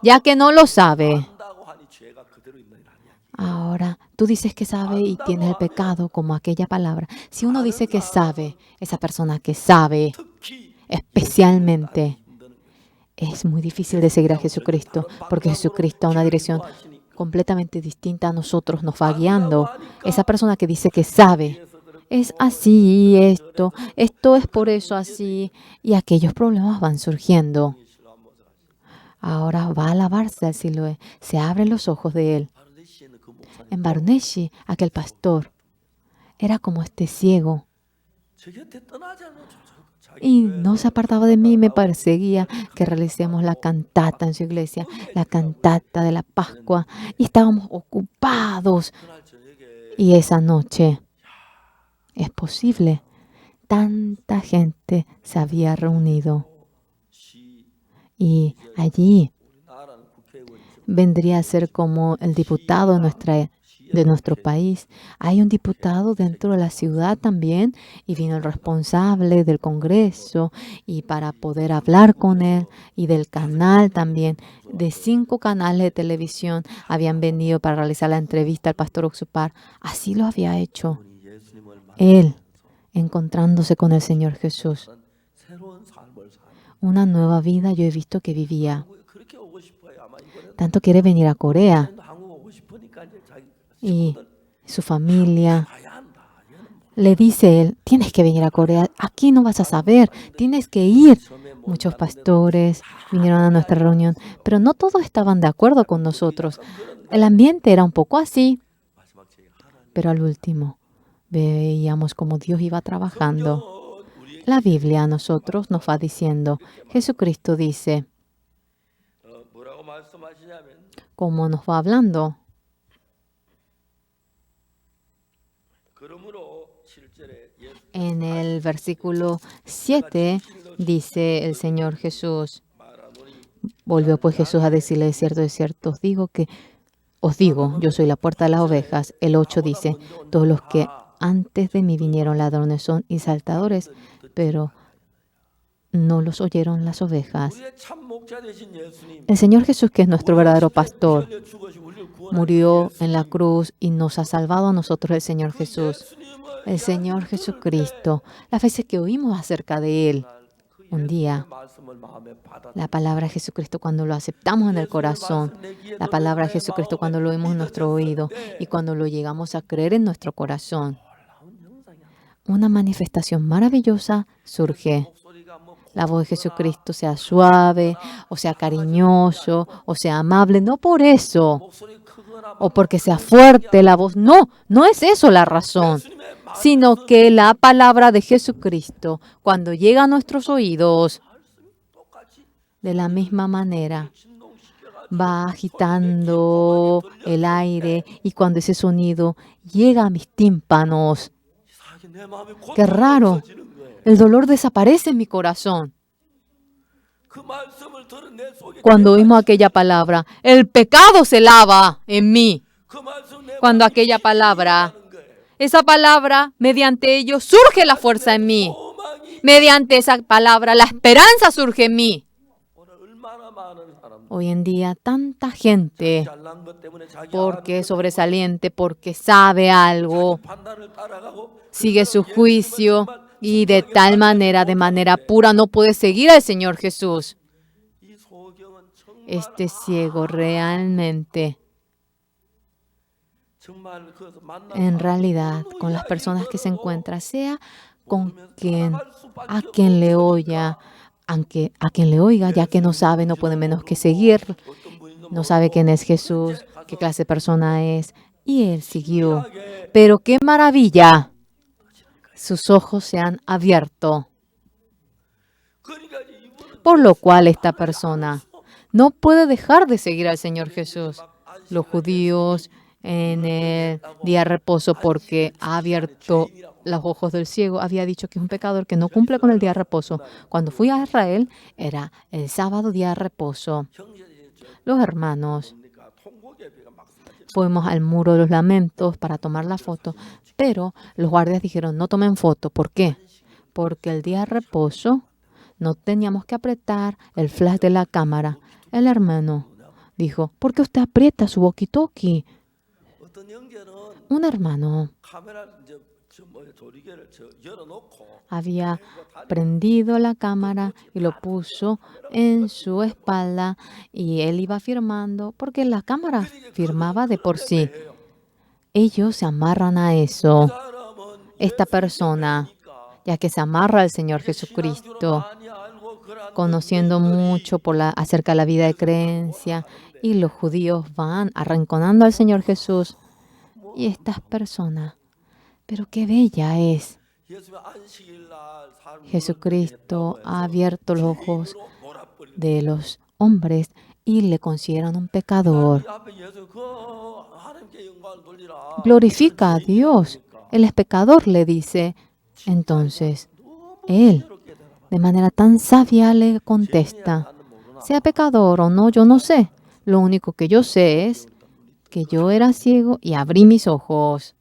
Ya que no lo sabe. Ahora, tú dices que sabe y tienes el pecado como aquella palabra. Si uno dice que sabe, esa persona que sabe, especialmente, es muy difícil de seguir a Jesucristo, porque Jesucristo a una dirección completamente distinta a nosotros nos va guiando. Esa persona que dice que sabe, es así, esto es por eso así, y aquellos problemas van surgiendo. ahora va a alabarse al Siloé. Se abren los ojos de él. En Baruneshi, aquel pastor era como este ciego y no se apartaba de mí y me perseguía que realicemos la cantata en su iglesia, la cantata de la Pascua, y estábamos ocupados. Y esa noche, es posible, tanta gente se había reunido y allí vendría a ser como el diputado de nuestro país. Hay un diputado dentro de la ciudad también y vino el responsable del Congreso y para poder hablar con él y del canal también. De 5 canales de televisión habían venido para realizar la entrevista al pastor Oxupar. Así lo había hecho él, encontrándose con el Señor Jesús. Una nueva vida yo he visto que vivía. Tanto quiere venir a Corea y su familia le dice él, tienes que venir a Corea, aquí no vas a saber, tienes que ir. Muchos pastores vinieron a nuestra reunión, pero no todos estaban de acuerdo con nosotros. El ambiente era un poco así, pero al último veíamos cómo Dios iba trabajando. La Biblia a nosotros nos va diciendo, Jesucristo dice, ¿cómo nos va hablando? En el versículo 7 dice el Señor Jesús, volvió pues Jesús a decirle, de cierto os digo, yo soy la puerta de las ovejas. El 8 dice, todos los que antes de mí vinieron ladrones son y saltadores, pero no los oyeron las ovejas. El Señor Jesús, que es nuestro verdadero pastor, murió en la cruz y nos ha salvado a nosotros el Señor Jesús. El Señor Jesucristo, las veces que oímos acerca de Él, un día, la palabra de Jesucristo cuando lo aceptamos en el corazón, la palabra de Jesucristo cuando lo oímos en nuestro oído y cuando lo llegamos a creer en nuestro corazón, una manifestación maravillosa surge. La voz de Jesucristo sea suave, o sea cariñoso, o sea amable, no por eso, o porque sea fuerte la voz, no es eso la razón, sino que la palabra de Jesucristo, cuando llega a nuestros oídos, de la misma manera, va agitando el aire y cuando ese sonido llega a mis tímpanos, qué raro, el dolor desaparece en mi corazón. Cuando oímos aquella palabra, el pecado se lava en mí. Cuando aquella palabra, esa palabra, mediante ello surge la fuerza en mí. Mediante esa palabra, la esperanza surge en mí. Hoy en día, tanta gente, porque es sobresaliente, porque sabe algo, sigue su juicio y de tal manera, de manera pura, no puede seguir al Señor Jesús. Este ciego realmente, en realidad, con las personas que se encuentra, sea con a quien le oiga, aunque a quien le oiga, ya que no sabe, no puede menos que seguir, no sabe quién es Jesús, qué clase de persona es, y él siguió. Pero qué maravilla, sus ojos se han abierto, por lo cual esta persona no puede dejar de seguir al Señor Jesús. Los judíos en el día de reposo, porque ha abierto los ojos del ciego, había dicho que es un pecador que no cumple con el día de reposo. Cuando fui a Israel, era el sábado, día de reposo. Los hermanos fuimos al muro de los lamentos para tomar la foto, pero los guardias dijeron, no tomen foto. ¿Por qué? Porque el día de reposo no teníamos que apretar el flash de la cámara. El hermano dijo, ¿por qué usted aprieta su walkie-talkie? Un hermano había prendido la cámara y lo puso en su espalda y él iba firmando porque la cámara firmaba de por sí. Ellos se amarran a eso. Esta persona, ya que se amarra al Señor Jesucristo, conociendo mucho acerca de la vida de creencia, y los judíos van arrinconando al Señor Jesús. Y estas personas, pero qué bella es. Jesucristo ha abierto los ojos de los hombres y le consideran un pecador. Glorifica a Dios. Él es pecador, le dice. Entonces, él, de manera tan sabia, le contesta, sea pecador o no, yo no sé. Lo único que yo sé es que yo era ciego y abrí mis ojos.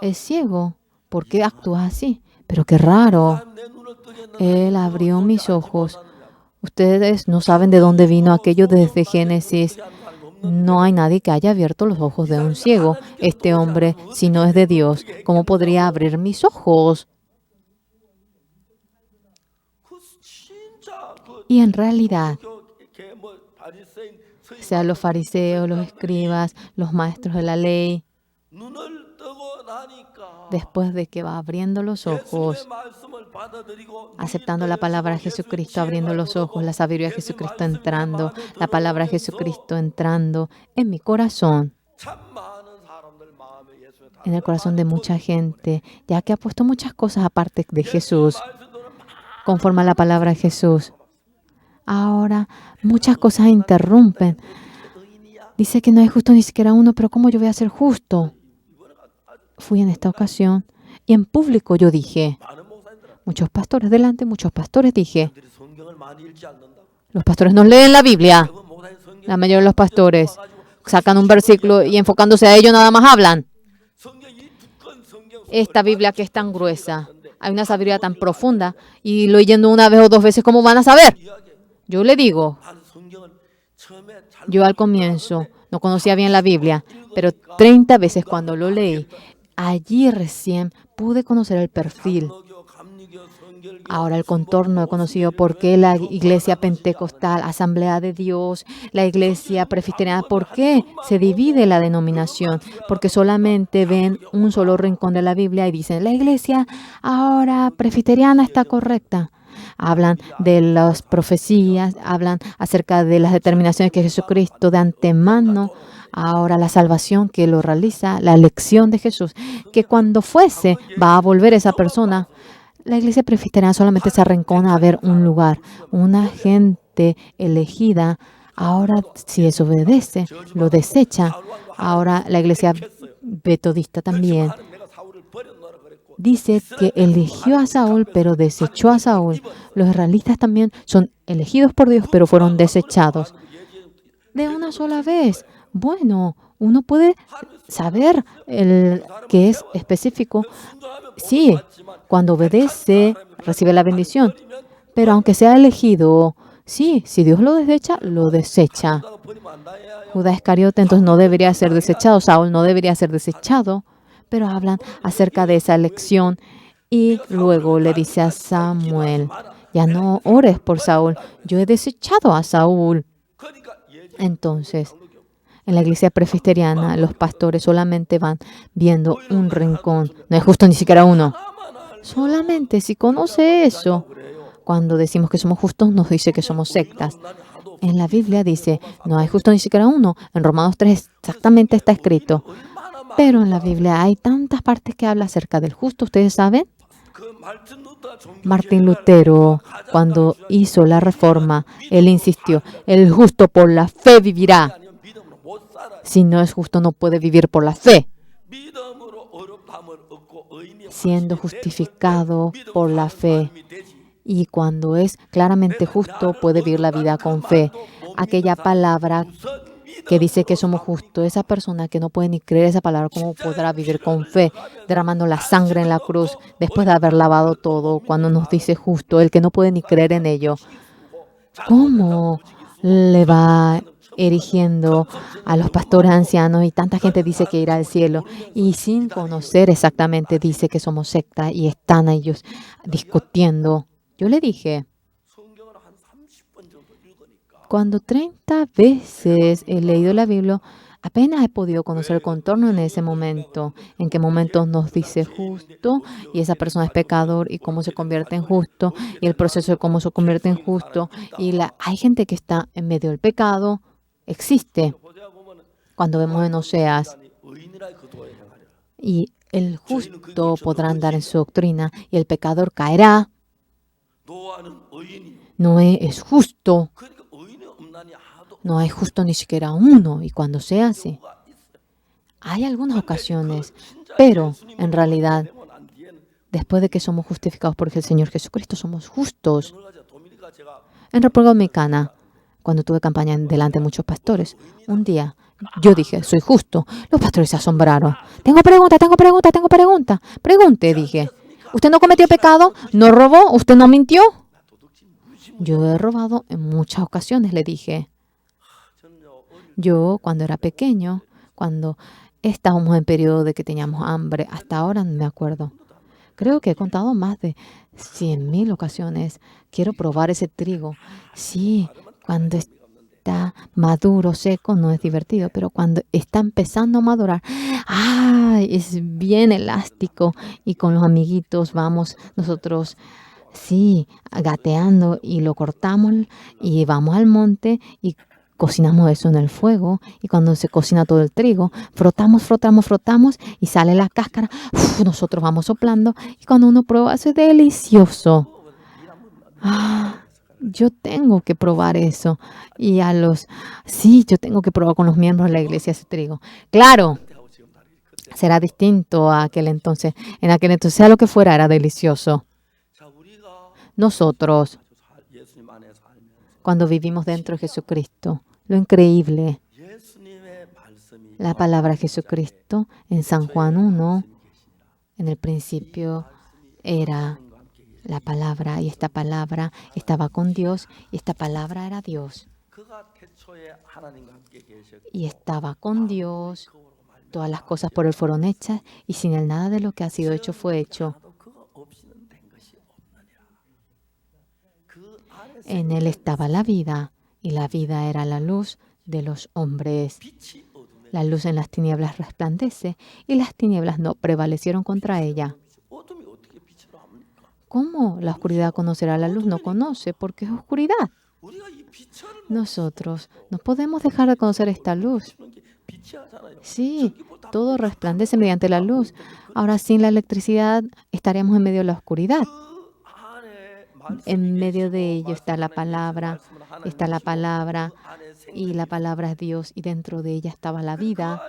Es ciego. ¿Por qué actúa así? Pero qué raro. Él abrió mis ojos. Ustedes no saben de dónde vino aquello desde Génesis. No hay nadie que haya abierto los ojos de un ciego. Este hombre, si no es de Dios, ¿cómo podría abrir mis ojos? Y en realidad, sean los fariseos, los escribas, los maestros de la ley, después de que va abriendo los ojos, aceptando la palabra de Jesucristo, abriendo los ojos, la sabiduría de Jesucristo entrando, la palabra de Jesucristo entrando en mi corazón, en el corazón de mucha gente, ya que ha puesto muchas cosas aparte de Jesús, conforme a la palabra de Jesús. Ahora, muchas cosas interrumpen. Dice que no es justo ni siquiera uno, pero ¿cómo yo voy a ser justo? Fui en esta ocasión y en público yo dije, muchos pastores delante, muchos pastores dije, los pastores no leen la Biblia. La mayoría de los pastores sacan un versículo y enfocándose a ello nada más hablan. Esta Biblia que es tan gruesa, hay una sabiduría tan profunda y leyendo una vez o dos veces, ¿cómo van a saber? Yo le digo, yo al comienzo no conocía bien la Biblia, pero 30 veces cuando lo leí, allí recién pude conocer el perfil. Ahora el contorno he conocido por qué la iglesia pentecostal, Asamblea de Dios, la iglesia presbiteriana, ¿por qué se divide la denominación? Porque solamente ven un solo rincón de la Biblia y dicen, la iglesia ahora presbiteriana está correcta. Hablan de las profecías, hablan acerca de las determinaciones que Jesucristo de antemano, ahora la salvación que lo realiza, la elección de Jesús, que cuando fuese va a volver esa persona. La iglesia presbiteriana solamente se arrincona a ver un lugar, una gente elegida. Ahora, si desobedece, lo desecha. Ahora, la iglesia metodista también dice que eligió a Saúl, pero desechó a Saúl. Los israelitas también son elegidos por Dios, pero fueron desechados. De una sola vez. Bueno, uno puede saber el que es específico. Sí, cuando obedece, recibe la bendición. Pero aunque sea elegido, sí, si Dios lo desecha, lo desecha. Judas Iscariote entonces no debería ser desechado, Saúl no debería ser desechado, pero hablan acerca de esa elección y luego le dice a Samuel, ya no ores por Saúl, yo he desechado a Saúl. Entonces, en la iglesia presbiteriana, los pastores solamente van viendo un rincón. No es justo ni siquiera uno. Solamente si conoce eso. Cuando decimos que somos justos, nos dice que somos sectas. En la Biblia dice, no hay justo ni siquiera uno. En Romanos 3 exactamente está escrito. Pero en la Biblia hay tantas partes que habla acerca del justo. ¿Ustedes saben? Martín Lutero, cuando hizo la reforma, él insistió, el justo por la fe vivirá. Si no es justo, no puede vivir por la fe. Siendo justificado por la fe. Y cuando es claramente justo, puede vivir la vida con fe. Aquella palabra que dice que somos justos, esa persona que no puede ni creer esa palabra, ¿cómo podrá vivir con fe? Derramando la sangre en la cruz, después de haber lavado todo, cuando nos dice justo, el que no puede ni creer en ello, ¿cómo le va erigiendo a los pastores ancianos y tanta gente dice que irá al cielo y sin conocer exactamente dice que somos secta y están ellos discutiendo? Yo le dije, cuando 30 veces he leído la Biblia, Apenas he podido conocer el contorno en ese momento, en qué momentos nos dice justo y esa persona es pecador y cómo se convierte en justo y el proceso de cómo se convierte en justo. Hay gente que está en medio del pecado, existe cuando vemos en Oseas. Y el justo podrá andar en su doctrina y el pecador caerá. Noé es justo. No hay justo ni siquiera uno. Y cuando se hace, hay algunas ocasiones, pero en realidad, después de que somos justificados por el Señor Jesucristo, somos justos. En República Dominicana, cuando tuve campaña delante de muchos pastores, un día yo dije, soy justo. Los pastores se asombraron. Tengo pregunta. Pregunte, dije. ¿Usted no cometió pecado? ¿No robó? ¿Usted no mintió? Yo he robado en muchas ocasiones, le dije. Yo, cuando era pequeño, cuando estábamos en periodo de que teníamos hambre, hasta ahora no me acuerdo. Creo que he contado más de 100,000 ocasiones. Quiero probar ese trigo. Sí, cuando está maduro, seco, no es divertido, pero cuando está empezando a madurar, es bien elástico. Y con los amiguitos vamos nosotros, sí, gateando y lo cortamos y vamos al monte y cocinamos eso en el fuego. Y cuando se cocina todo el trigo, frotamos y sale la cáscara. Nosotros vamos soplando y cuando uno prueba, eso es delicioso. Yo tengo que probar eso. Yo tengo que probar con los miembros de la iglesia ese trigo. Claro, será distinto a aquel entonces. En aquel entonces, sea lo que fuera, era delicioso. Nosotros, cuando vivimos dentro de Jesucristo, lo increíble, la palabra Jesucristo en San Juan 1, en el principio era la palabra y esta palabra estaba con Dios y esta palabra era Dios. Y estaba con Dios, todas las cosas por Él fueron hechas y sin Él nada de lo que ha sido hecho fue hecho. En Él estaba la vida y la vida era la luz de los hombres. La luz en las tinieblas resplandece y las tinieblas no prevalecieron contra ella. ¿Cómo la oscuridad conocerá la luz? No conoce porque es oscuridad. Nosotros no podemos dejar de conocer esta luz. Sí, todo resplandece mediante la luz. Ahora, sin la electricidad, estaríamos en medio de la oscuridad. En medio de ello está la palabra y la palabra es Dios y dentro de ella estaba la vida.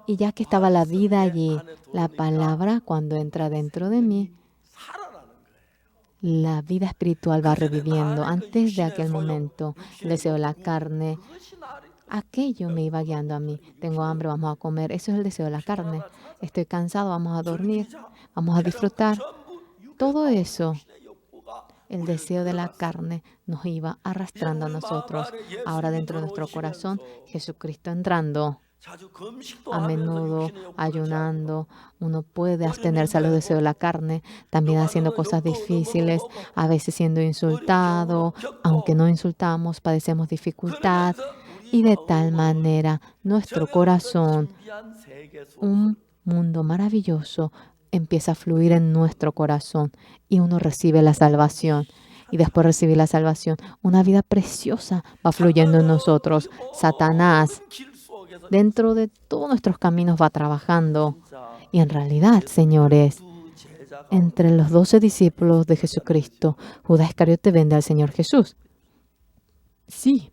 Y ya que estaba la vida allí, la palabra cuando entra dentro de mí, la vida espiritual va reviviendo. Antes de aquel momento, el deseo de la carne, aquello me iba guiando a mí. Tengo hambre, vamos a comer. Eso es el deseo de la carne. Estoy cansado, vamos a dormir, vamos a disfrutar. Todo eso, el deseo de la carne nos iba arrastrando a nosotros. Ahora dentro de nuestro corazón, Jesucristo entrando. A menudo ayunando, uno puede abstenerse a los deseos de la carne, también haciendo cosas difíciles, a veces siendo insultado, aunque no insultamos, padecemos dificultad y de tal manera nuestro corazón, un mundo maravilloso empieza a fluir en nuestro corazón y uno recibe la salvación. Y después de recibir la salvación, una vida preciosa va fluyendo en nosotros. Satanás dentro de todos nuestros caminos va trabajando. Y en realidad, señores, entre los 12 discípulos de Jesucristo, Judas Iscariote vende al Señor Jesús. Sí,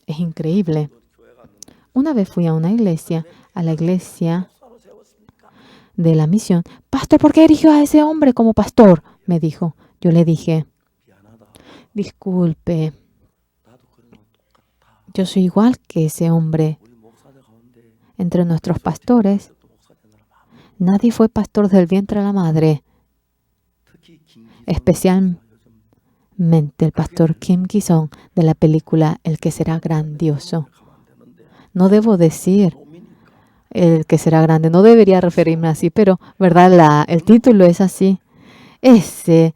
es increíble. Una vez fui a una iglesia, a la iglesia de la misión. Pastor, ¿por qué eligió a ese hombre como pastor? Me dijo. Yo le dije, disculpe, yo soy igual que ese hombre. Entre nuestros pastores, nadie fue pastor del vientre de la madre, especialmente el pastor Kim Ki-sung de la película El que será grandioso. No debo decir el que será grande, no debería referirme así, pero ¿verdad? El título es así. Ese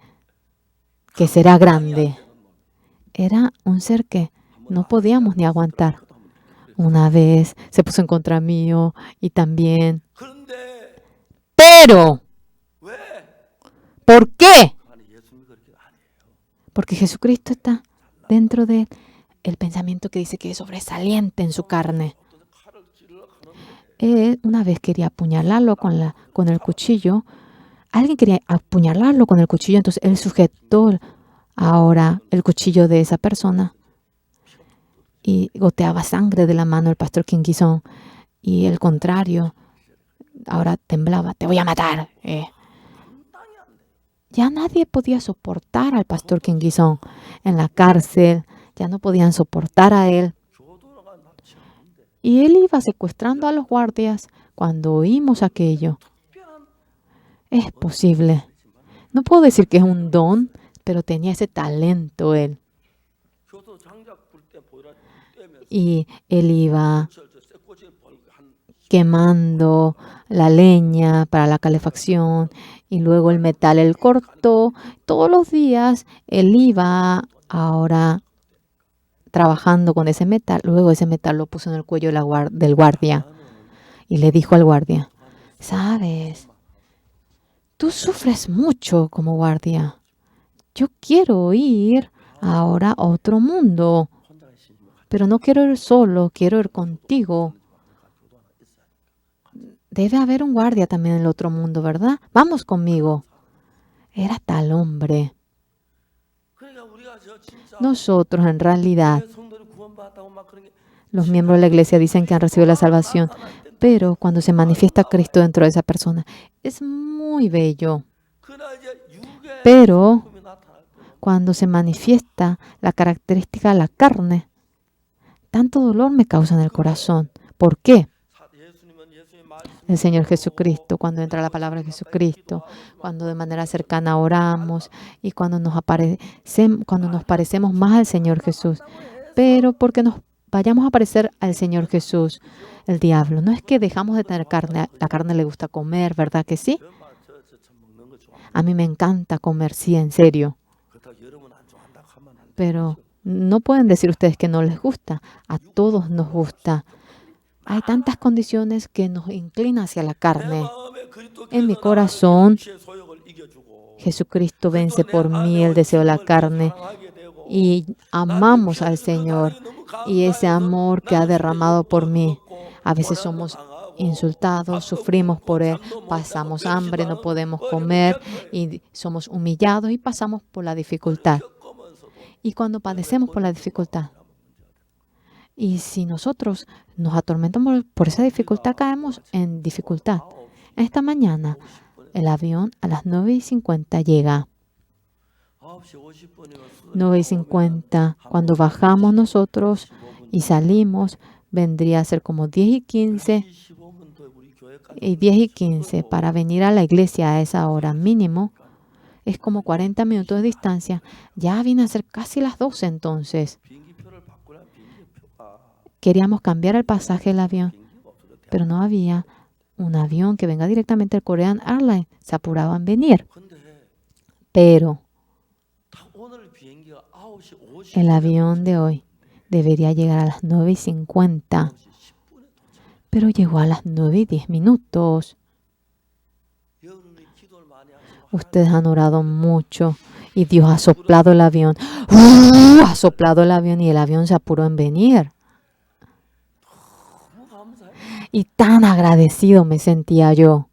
que será grande era un ser que no podíamos ni aguantar. Una vez se puso en contra mío y también.
그런데
Pero,
왜?
¿por qué?
아니 예수님이 그렇게 아니에요.
Porque Jesucristo está dentro de él. El pensamiento que dice que es sobresaliente en su carne.
어떤 칼을 찔러 가는데
Él una vez quería apuñalarlo con el cuchillo. Alguien quería apuñalarlo con el cuchillo, entonces él sujetó ahora el cuchillo de esa persona y goteaba sangre de la mano del pastor Kim Ki-sung. Y el contrario, ahora temblaba, te voy a matar. Ya nadie podía soportar al pastor Kim Ki-sung en la cárcel, ya no podían soportar a él.
교도가 납치 없는데
Y él iba secuestrando a los guardias. Cuando oímos aquello,
특별한
es posible. No puedo decir que es un don, pero tenía ese talento él.
교도 장작 불때 보이라 떼면서
Y él iba
저 쇠꼬지를 벌고 한
quemando la leña para la calefacción y luego el metal él cortó. Todos los días él iba ahora trabajando con ese metal. Luego ese metal lo puso en el cuello del guardia y le dijo al guardia, ¿sabes? Tú sufres mucho como guardia. Yo quiero ir ahora a otro mundo,
혼자 있으니 뭐
pero no quiero ir solo, quiero ir contigo. Debe haber un guardia también en el otro mundo, ¿verdad? Vamos conmigo. Era tal hombre.
그러니까 우리가 저 진짜
Nosotros, en realidad,
내 성도를 구원받았다고 막 그런 게
los miembros de la iglesia dicen que han recibido la salvación, pero cuando se manifiesta Cristo dentro de esa persona, es muy bello.
그러나 이제 육의
Pero
성품이 나타날 때는
cuando se manifiesta la característica de la carne, tanto dolor me causa en el corazón. ¿Por qué?
예수님은 예수의 말씀
El Señor Jesucristo, cuando entra la palabra de Jesucristo, cuando de manera cercana oramos y cuando nos parecemos más al Señor Jesús. Pero porque nos vayamos a parecer al Señor Jesús, el diablo, no es que dejamos de tener carne, la carne le gusta comer, ¿verdad que sí?
저참 먹는 거 좋아.
A mí me encanta comer, sí, en serio.
그렇다고 여러분 안 좋아한다 하면 안 돼.
Pero no pueden decir ustedes que no les gusta. A todos nos gusta. Hay tantas condiciones que nos inclinan hacia la
내
carne.
마음에 그리스도께서
En mi
나를
corazón,
육체의 소욕을 이겨주고
Jesucristo vence
또 내
por
안에
mí el deseo de la
주님을
carne
사랑하게 되고
y amamos al Señor. Y ese amor que ha derramado por mí. A veces somos insultados, sufrimos por Él, pasamos hambre, no podemos comer y somos humillados y pasamos por la dificultad. Y cuando padecemos por la dificultad, y si nosotros nos atormentamos por esa dificultad, caemos en dificultad. Esta mañana, el avión a las 9:50 llega. 9:50. Cuando bajamos nosotros y salimos, vendría a ser como 10:15 y 10:15 para venir a la iglesia a esa hora mínimo. Es como 40 minutos de distancia. Ya viene a ser casi las 12 entonces. Queríamos cambiar el pasaje del avión, pero no había un avión que venga directamente del Korean Airlines. Se apuraban venir. Pero el avión de hoy debería llegar a las 9:50, pero llegó a las 9:10. Ustedes han orado mucho y Dios ha soplado el avión. Ha soplado el avión y el avión se apuró en venir. Y tan agradecido me sentía yo.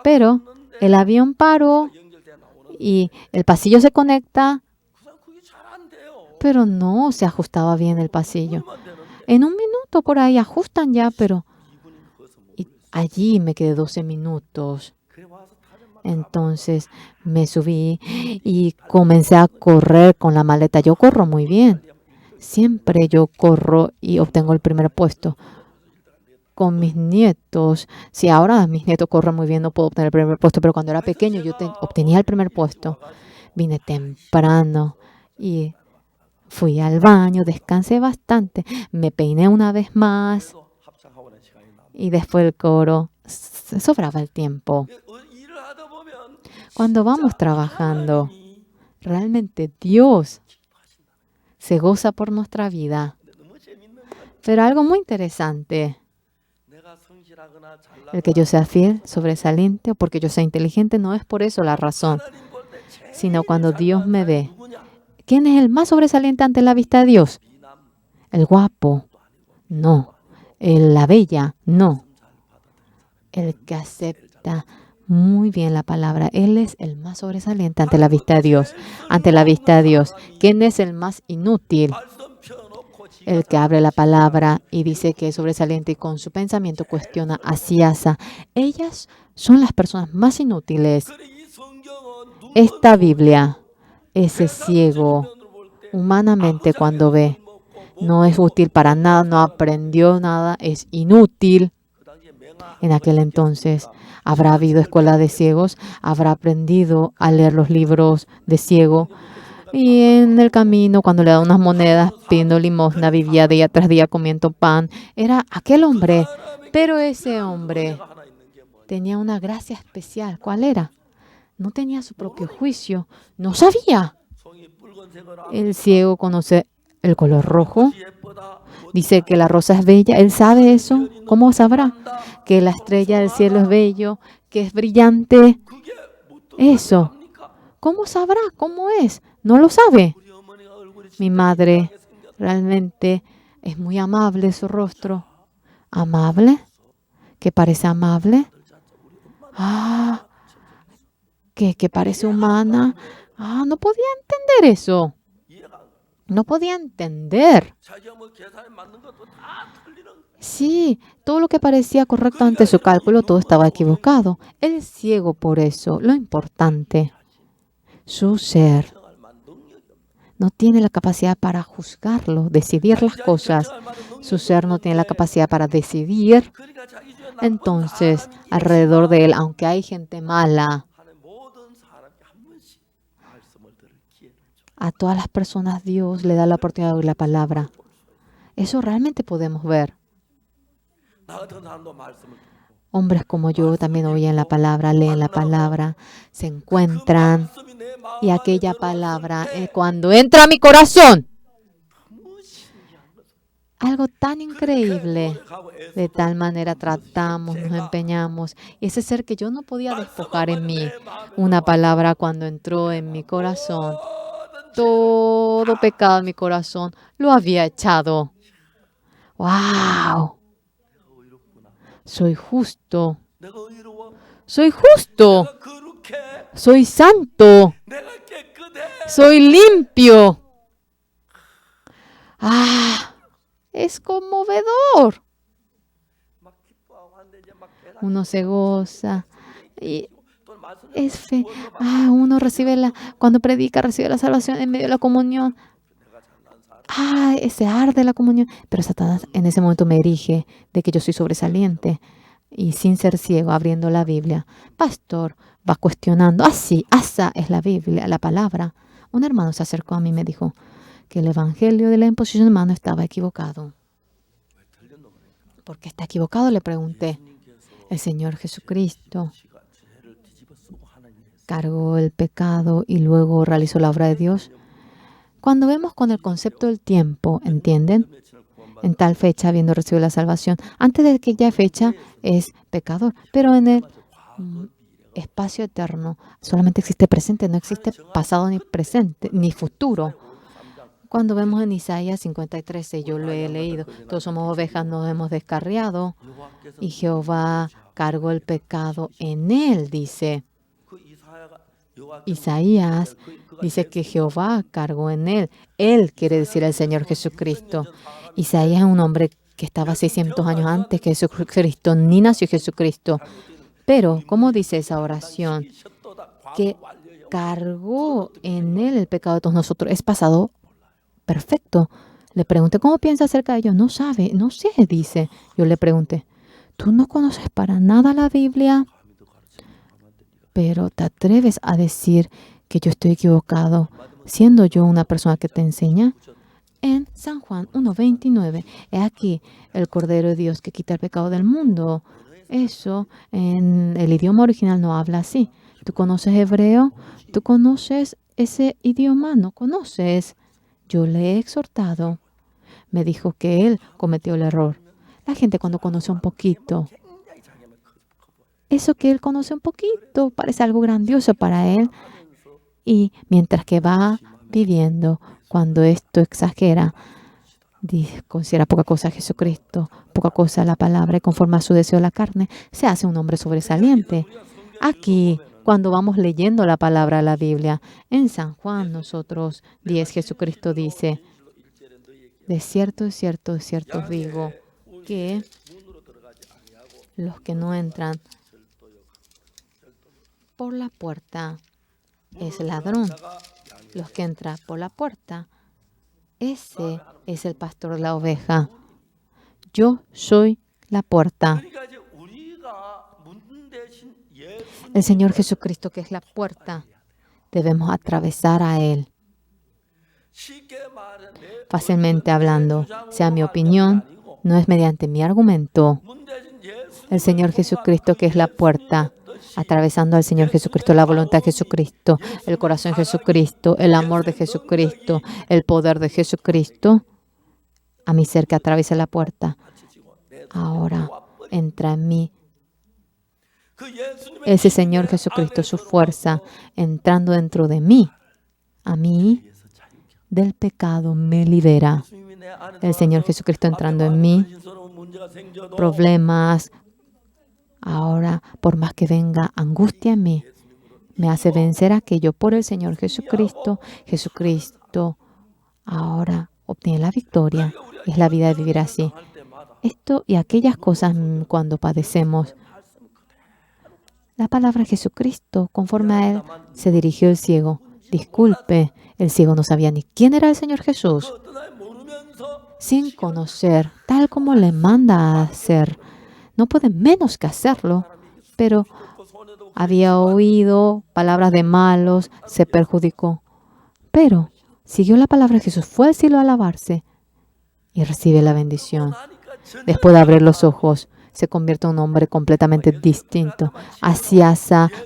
Pero el avión paró y el pasillo se conecta, pero no se ajustaba bien el pasillo. En un minuto por ahí ajustan ya, pero y allí me quedé 12 minutos. Entonces me subí y comencé a correr con la maleta. Yo corro muy bien. Siempre yo corro y obtengo el primer puesto. Con mis nietos, si ahora mis nietos corren muy bien, no puedo obtener el primer puesto, pero cuando era pequeño yo obtenía el primer puesto. Vine temprano y fui al baño, descansé bastante, me peiné una vez más y después el coro. Sobraba el tiempo. Cuando vamos trabajando, realmente Dios se goza por nuestra vida. Pero algo muy interesante,
내가 성실하거나 잘나거나
el que yo sea fiel, sobresaliente o porque yo sea inteligente, no es por eso la razón,
하나님 볼 때 제일
sino cuando Dios
잘나는
me
사람이
ve.
누구냐?
¿Quién es el más sobresaliente ante la vista de Dios?
미남
¿El guapo? No. ¿La bella? No. El que acepta muy bien la palabra. Él es el más sobresaliente ante la vista de Dios. Ante la vista de Dios. ¿Quién es el más inútil?
말씀 펴놓고 지가
El que abre la palabra y dice que es sobresaliente y con su pensamiento cuestiona así asa. Ellas son las personas más inútiles.
그래 이 성경은 눈
Esta Biblia, ese ciego, humanamente cuando ve, no es útil para nada, no aprendió nada, es inútil.
그 당시에 맹아
En aquel entonces habrá habido escuela de ciegos, habrá aprendido a leer los libros de ciego y en el camino cuando le da unas monedas pidiendo limosna vivía día tras día comiendo pan. Era aquel hombre, pero ese hombre
하나 있는 게 뭐냐?
tenía una gracia especial. ¿Cuál era? No tenía su propio juicio, no sabía.
송이 붉은색을
El ciego conoce el color rojo.
예쁘다.
Dice que la rosa es bella. ¿Él sabe eso? ¿Cómo sabrá? Que la estrella del cielo es bello, que es brillante.
그게 뭐
Eso.
합니까?
¿Cómo sabrá? ¿Cómo es? No lo sabe.
우리 어머니가 얼굴이
Mi madre realmente es muy amable su rostro. ¿Amable? ¿Que parece amable? Ah, que parece humana. Ah, no podía entender eso.
이해가 안 가.
No podía entender.
자기가 뭐 계산에 맞는 것도 다 틀리는 거야.
Sí, todo lo que parecía correcto ante su cálculo, todo estaba equivocado. Él es ciego por eso. Lo importante, su ser
결정할 만한 능력이 없는
no tiene la capacidad para juzgarlo, decidir las cosas.
결정할 만한 능력이
Su ser no tiene la capacidad para decidir.
그러니까 자기 주변에 나쁜
Entonces,
사람이
alrededor de él, aunque hay gente mala,
하는 모든 사람이 한 번씩 말씀을 들을 기회를 줘.
a todas las personas Dios le da la oportunidad de oír la palabra. Eso realmente podemos ver.
나 같은 사람도 말씀을 듣고
Hombres como yo también oyen la palabra, leen la palabra, se encuentran.
말씀이 내 마음
Y
안에
aquella
들어왔을
palabra,
때
cuando entra a mi corazón,
너무 신기한 것은
algo tan increíble.
노력하고 애쓰고
De tal manera tratamos, nos empeñamos. Y ese ser que yo no podía despojar en mí, una palabra cuando entró en mi corazón, todo pecado en mi corazón lo había echado. ¡Wow!
의롭구나.
Soy justo.
내가 의로워.
Soy justo.
내가 거룩해.
Soy santo.
내가 깨끗해.
Soy limpio. ¡Ah! Es conmovedor.
막 기뻐하고 한데 이제 막 배나
Uno se goza. Y
또 말씀
es fe. Uno recibe cuando predica, recibe la salvación en medio de la comunión.
내가 잘난 사람.
Ese arde la comunión. Pero Satanás en ese momento me erige de que yo soy sobresaliente. Y sin ser ciego, abriendo la Biblia. Pastor, va cuestionando. Así, asa es la Biblia, la palabra. Un hermano se acercó a mí y me dijo que el evangelio de la imposición de mano estaba equivocado. ¿Por qué está equivocado? Le pregunté. El Señor Jesucristo
지가 죄를 뒤집어 쓰고 하는 일이 있어.
cargó el pecado y luego realizó la obra de Dios. Cuando vemos con el concepto del tiempo, ¿entienden?
며칠을 구원받
En tal fecha, habiendo recibido la salvación, antes de aquella fecha es pecador, pero en el espacio eterno solamente existe presente, no existe pasado ni presente, ni futuro. Cuando vemos en Isaías 53, yo lo he leído, todos somos ovejas, nos hemos descarriado
여호와께서
y Jehová cargó el pecado en él, dice.
그 이사야가 여호와께서
Isaías dice que Jehová cargó en él. Él quiere decir el Señor Jesucristo. Isaías es un hombre que estaba 600 años antes que Jesucristo, ni nació Jesucristo. Pero, ¿cómo dice esa oración? Que cargó en él el pecado de todos nosotros. Es pasado perfecto. Le pregunté, ¿cómo piensa acerca de ello? No sabe, no sé, dice. Yo le pregunté, ¿tú no conoces para nada la Biblia? Pero te atreves a decir que yo estoy equivocado, siendo yo una persona que te enseña. En San Juan 1:29, he aquí el Cordero de Dios que quita el pecado del mundo. Eso en el idioma original no habla así. ¿Tú conoces hebreo? ¿Tú conoces ese idioma? No conoces. Yo le he exhortado. me dijo que él cometió el error. La gente cuando conoce un poquito,
굉장히 장애물 커 보여요.
eso que él conoce un poquito parece algo grandioso para él. Y mientras que va viviendo, cuando esto exagera, considera poca cosa a Jesucristo, poca cosa a la palabra y conforme a su deseo de la carne, se hace un hombre sobresaliente. Aquí, cuando vamos leyendo la palabra de la Biblia, en San Juan nosotros 10, Jesucristo dice, de cierto, de cierto os digo, que
문으로 들어가지 아니하고
los que no entran
절도요.
por la puerta es ladrón. Los que entran por la puerta, ese es el pastor de la oveja. Yo soy la puerta.
그러니까 이제 우리가 문 대신 예수님
El Señor Jesucristo, que es la puerta, debemos atravesar a Él.
쉽게 말해 내
Fácilmente hablando, sea mi opinión, no es mediante mi argumento.
문 대신 예수
El Señor Jesucristo, que es la puerta, atravesando al Señor Jesucristo, la voluntad de Jesucristo, el corazón de Jesucristo, el amor de Jesucristo, el poder de Jesucristo, a mi ser que atraviesa la puerta. Ahora entra en mí
그 예수님의
ese Señor Jesucristo, su fuerza, entrando dentro de mí, a mí, del pecado me libera.
예수님이 내 안에
El Señor Jesucristo entrando en mí,
근심스러운 문제가 생겨도
problemas, ahora, por más que venga angustia en mí, me hace vencer aquello por el Señor Jesucristo. Jesucristo ahora obtiene la victoria. Es la vida de vivir así.
할 때마다
Esto y aquellas cosas cuando padecemos. La palabra Jesucristo, conforme a él, se dirigió el ciego. Disculpe, el ciego no sabía ni quién era el Señor Jesús.
어떤 날 모르면서
Sin conocer, tal como le manda a hacer. No puede menos que hacerlo, pero
그 손에도
había oído palabras de malos, se perjudicó. Pero siguió la palabra de Jesús, fue al cielo a alabarse y recibe la bendición.
하니까 전
Después de abrir los ojos, se convierte en un hombre completamente distinto. Así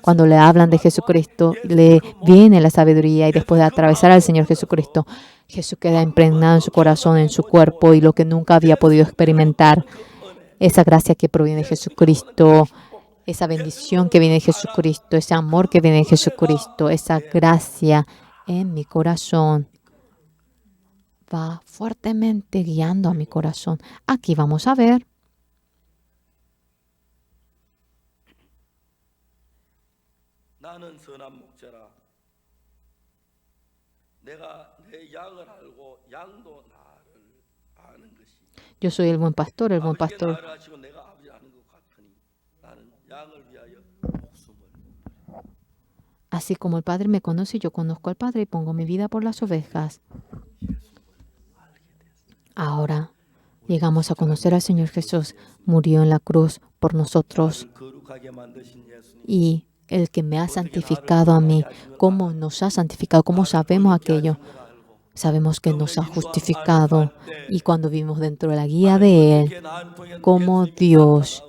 cuando le hablan de Jesucristo, le viene la sabiduría y después de atravesar al Señor Jesucristo, Jesús queda impregnado en su corazón, en su cuerpo y lo que nunca había podido experimentar. Esa gracia que proviene de Jesucristo, esa bendición que viene de Jesucristo, ese amor que viene de Jesucristo, esa gracia en mi corazón va fuertemente guiando a mi corazón. Aquí vamos a ver.
나는 선한 목자라 내가 내 양을 알고 양도 나를 아는 것이
Yo soy el buen pastor. El buen
아버지께
pastor
나를 아시고 내가 아버지를 아는 것 같으니 나는 양을 위하여 목숨을
Así como el Padre me conoce, yo conozco al Padre y pongo mi vida por las ovejas. Ahora llegamos a conocer al Señor Jesús. Murió en la cruz por nosotros.
거룩하게 만드신 예수님
Y el que me ha santificado a mí, ¿cómo nos ha santificado? ¿Cómo sabemos aquello? Sabemos que nos ha justificado. Y cuando vivimos dentro de la guía de Él, como Dios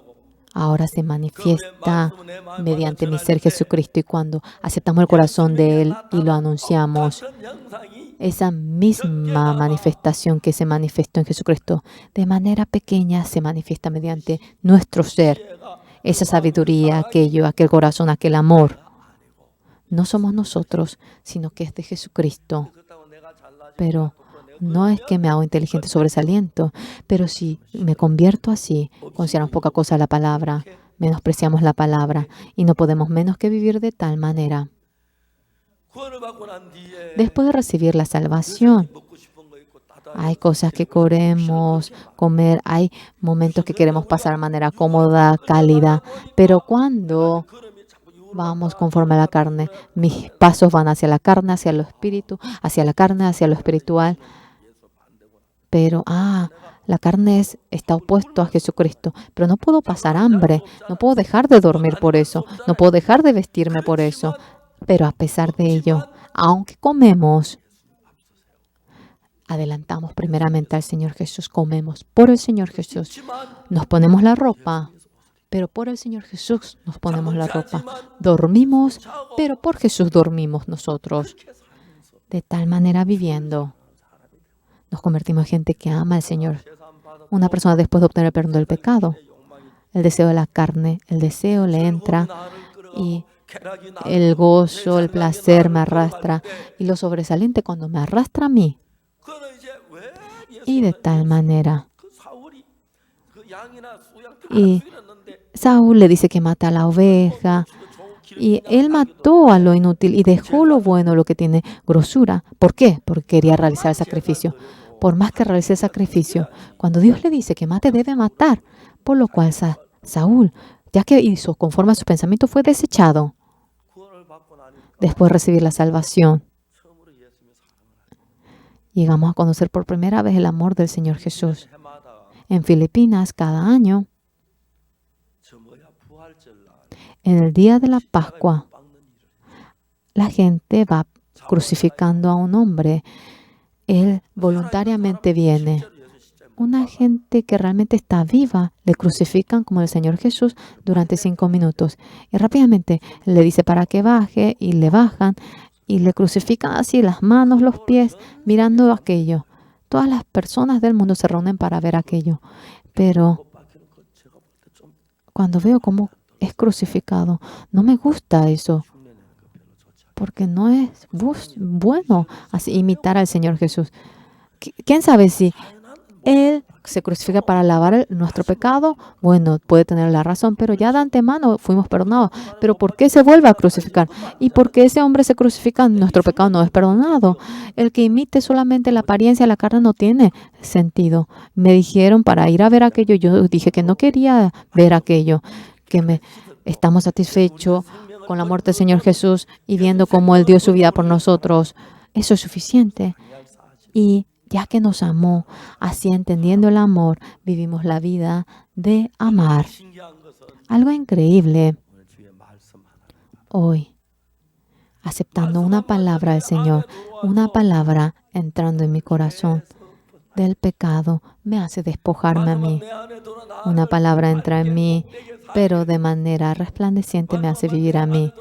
ahora se manifiesta mediante mi ser Jesucristo. Y cuando aceptamos el corazón de Él y lo anunciamos, esa misma manifestación que se manifestó en Jesucristo de manera pequeña se manifiesta mediante nuestro ser. Esa sabiduría, aquel corazón, aquel amor, no somos nosotros, sino que es de Jesucristo. Pero no es que me hago inteligente sobresaliento, pero si me convierto así, consideramos poca cosa la palabra, menospreciamos la palabra y no podemos menos que vivir de tal manera. Después de recibir la salvación, hay cosas que queremos comer, hay momentos que queremos pasar de manera cómoda, cálida, pero cuando vamos conforme a la carne, mis pasos van hacia la carne, hacia lo espíritu, hacia la carne, hacia lo espiritual. Pero, la carne está opuesto a Jesucristo, pero no puedo pasar hambre, no puedo dejar de dormir por eso, no puedo dejar de vestirme por eso. Pero a pesar de ello, aunque comemos, adelantamos primeramente al Señor Jesús, comemos por el Señor Jesús, nos ponemos la ropa, pero por el Señor Jesús nos ponemos la ropa, dormimos, pero por Jesús dormimos nosotros, de tal manera viviendo. Nos convertimos en gente que ama al Señor. Una persona después de obtener el perdón del pecado, el deseo de la carne, el deseo le entra y el gozo, el placer me arrastra. Y lo sobresaliente cuando me arrastra a mí. Y de tal manera. Y Saúl le dice que mata a la oveja. Y él mató a lo inútil y dejó lo bueno, lo que tiene grosura. ¿Por qué? Porque quería realizar el sacrificio. Por más que realice el sacrificio, cuando Dios le dice que mate, debe matar. Por lo cual Saúl, ya que hizo conforme a su pensamiento, fue desechado. Después de recibir la salvación, llegamos a conocer por primera vez el amor del Señor Jesús. En Filipinas, cada año, en el día de la Pascua, la gente va crucificando a un hombre. Él voluntariamente viene. Una gente que realmente está viva, le crucifican como el Señor Jesús durante 5 minutos. Y rápidamente le dice para que baje y le bajan y le crucifican así las manos, los pies, mirando aquello. Todas las personas del mundo se reúnen para ver aquello. Pero cuando veo cómo es crucificado, no me gusta eso. Porque no es bueno así imitar al Señor Jesús. ¿Quién sabe si Él se crucifica para lavar nuestro pecado? Bueno, puede tener la razón, pero ya de antemano fuimos perdonados. ¿Pero por qué se vuelve a crucificar? ¿Y por qué ese hombre se crucifica? Nuestro pecado no es perdonado. El que imite solamente la apariencia de la carne no tiene sentido. Me dijeron para ir a ver aquello, yo dije que no quería ver aquello, que estamos satisfechos con la muerte del Señor Jesús y viendo cómo Él dio su vida por nosotros. Eso es suficiente. Y ya que nos amó, así entendiendo el amor, vivimos la vida de amar. Algo increíble hoy, aceptando una palabra del Señor, una palabra entrando en mi corazón del pecado, me hace despojarme a mí. Una palabra entra en mí, pero de manera resplandeciente me hace vivir a mí.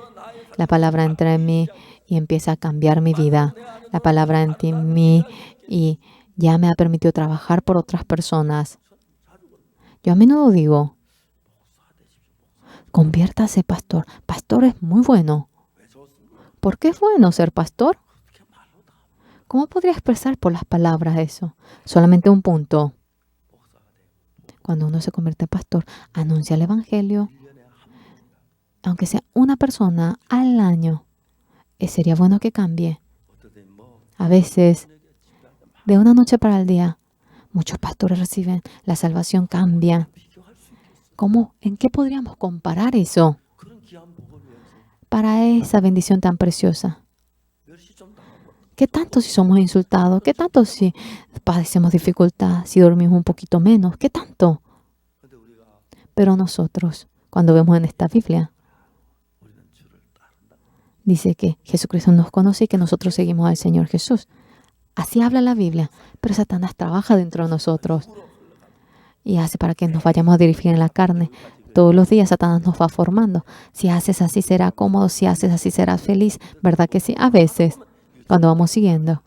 La palabra entra en mí y empieza a cambiar mi vida. La palabra entra en mí y ya me ha permitido trabajar por otras personas. Yo a menudo digo, conviértase pastor. Pastor es muy bueno. ¿Por qué es bueno ser pastor? ¿Cómo podría expresar por las palabras eso? Solamente un punto. Cuando uno se convierte en pastor, anuncia el Evangelio, aunque sea una persona al año, sería bueno que cambie. A veces, de una noche para el día, muchos pastores reciben la salvación, cambia. ¿Cómo? ¿En qué podríamos comparar eso para esa bendición tan preciosa? ¿Qué tanto si somos insultados? ¿Qué tanto si padecemos dificultad? Si dormimos un poquito menos? ¿Qué tanto? Pero nosotros, cuando vemos en esta Biblia, dice que Jesucristo nos conoce y que nosotros seguimos al Señor Jesús. Así habla la Biblia, pero Satanás trabaja dentro de nosotros y hace para que nos vayamos a dirigir en la carne. Todos los días Satanás nos va formando. Si haces así será cómodo, si haces así serás feliz. ¿Verdad que sí? A veces, cuando vamos siguiendo.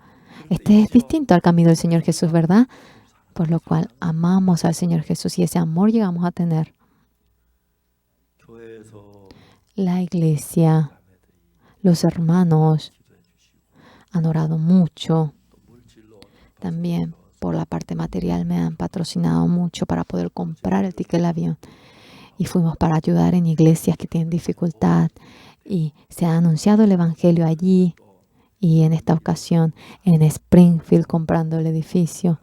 Este es distinto al camino del Señor Jesús, ¿verdad? Por lo cual amamos al Señor Jesús y ese amor llegamos a tener. La iglesia, los hermanos han orado mucho. También por la parte material me han patrocinado mucho para poder comprar el ticket del avión. Y fuimos para ayudar en iglesias que tienen dificultad. Y se ha anunciado el Evangelio allí. Y en esta ocasión, en Springfield, comprando el edificio,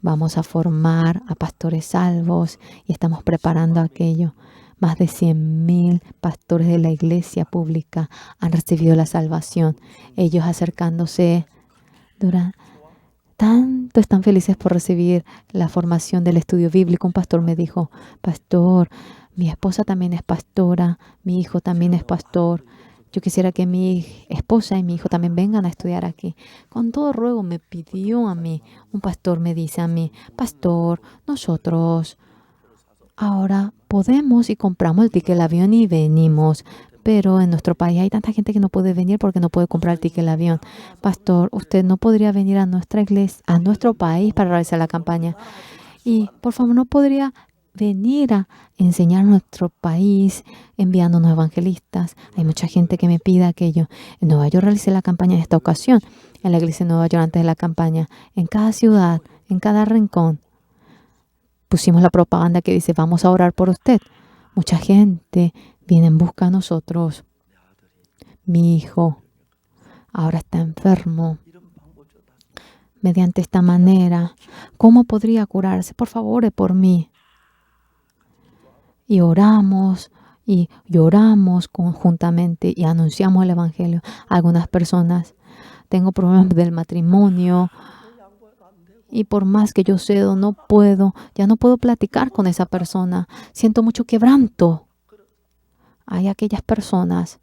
vamos a formar a pastores salvos y estamos preparando aquello. Más de 100,000 pastores de la iglesia pública han recibido la salvación. Ellos acercándose tanto están felices por recibir la formación del estudio bíblico. Un pastor me dijo, pastor, mi esposa también es pastora, mi hijo también es pastor. Yo quisiera que mi esposa y mi hijo también vengan a estudiar aquí. Con todo ruego me pidió a mí, un pastor me dice a mí, pastor, nosotros ahora podemos y compramos el ticket del avión y venimos, pero en nuestro país hay tanta gente que no puede venir porque no puede comprar el ticket del avión. Pastor, usted no podría venir a nuestra iglesia, a nuestro país para realizar la campaña. Y por favor, no podría venir a enseñar a nuestro país enviándonos evangelistas. Hay mucha gente que me pide aquello. En Nueva York realicé la campaña en esta ocasión, en la iglesia de Nueva York antes de la campaña, en cada ciudad, en cada rincón. Pusimos la propaganda que dice, vamos a orar por usted. Mucha gente viene en busca de nosotros. Mi hijo ahora está enfermo. Mediante esta manera, ¿cómo podría curarse? Por favor, ore por mí. Y oramos y lloramos conjuntamente y anunciamos el evangelio a algunas personas. Tengo problemas del matrimonio y por más que yo cedo, ya no puedo platicar con esa persona. Siento mucho quebranto. Hay aquellas personas,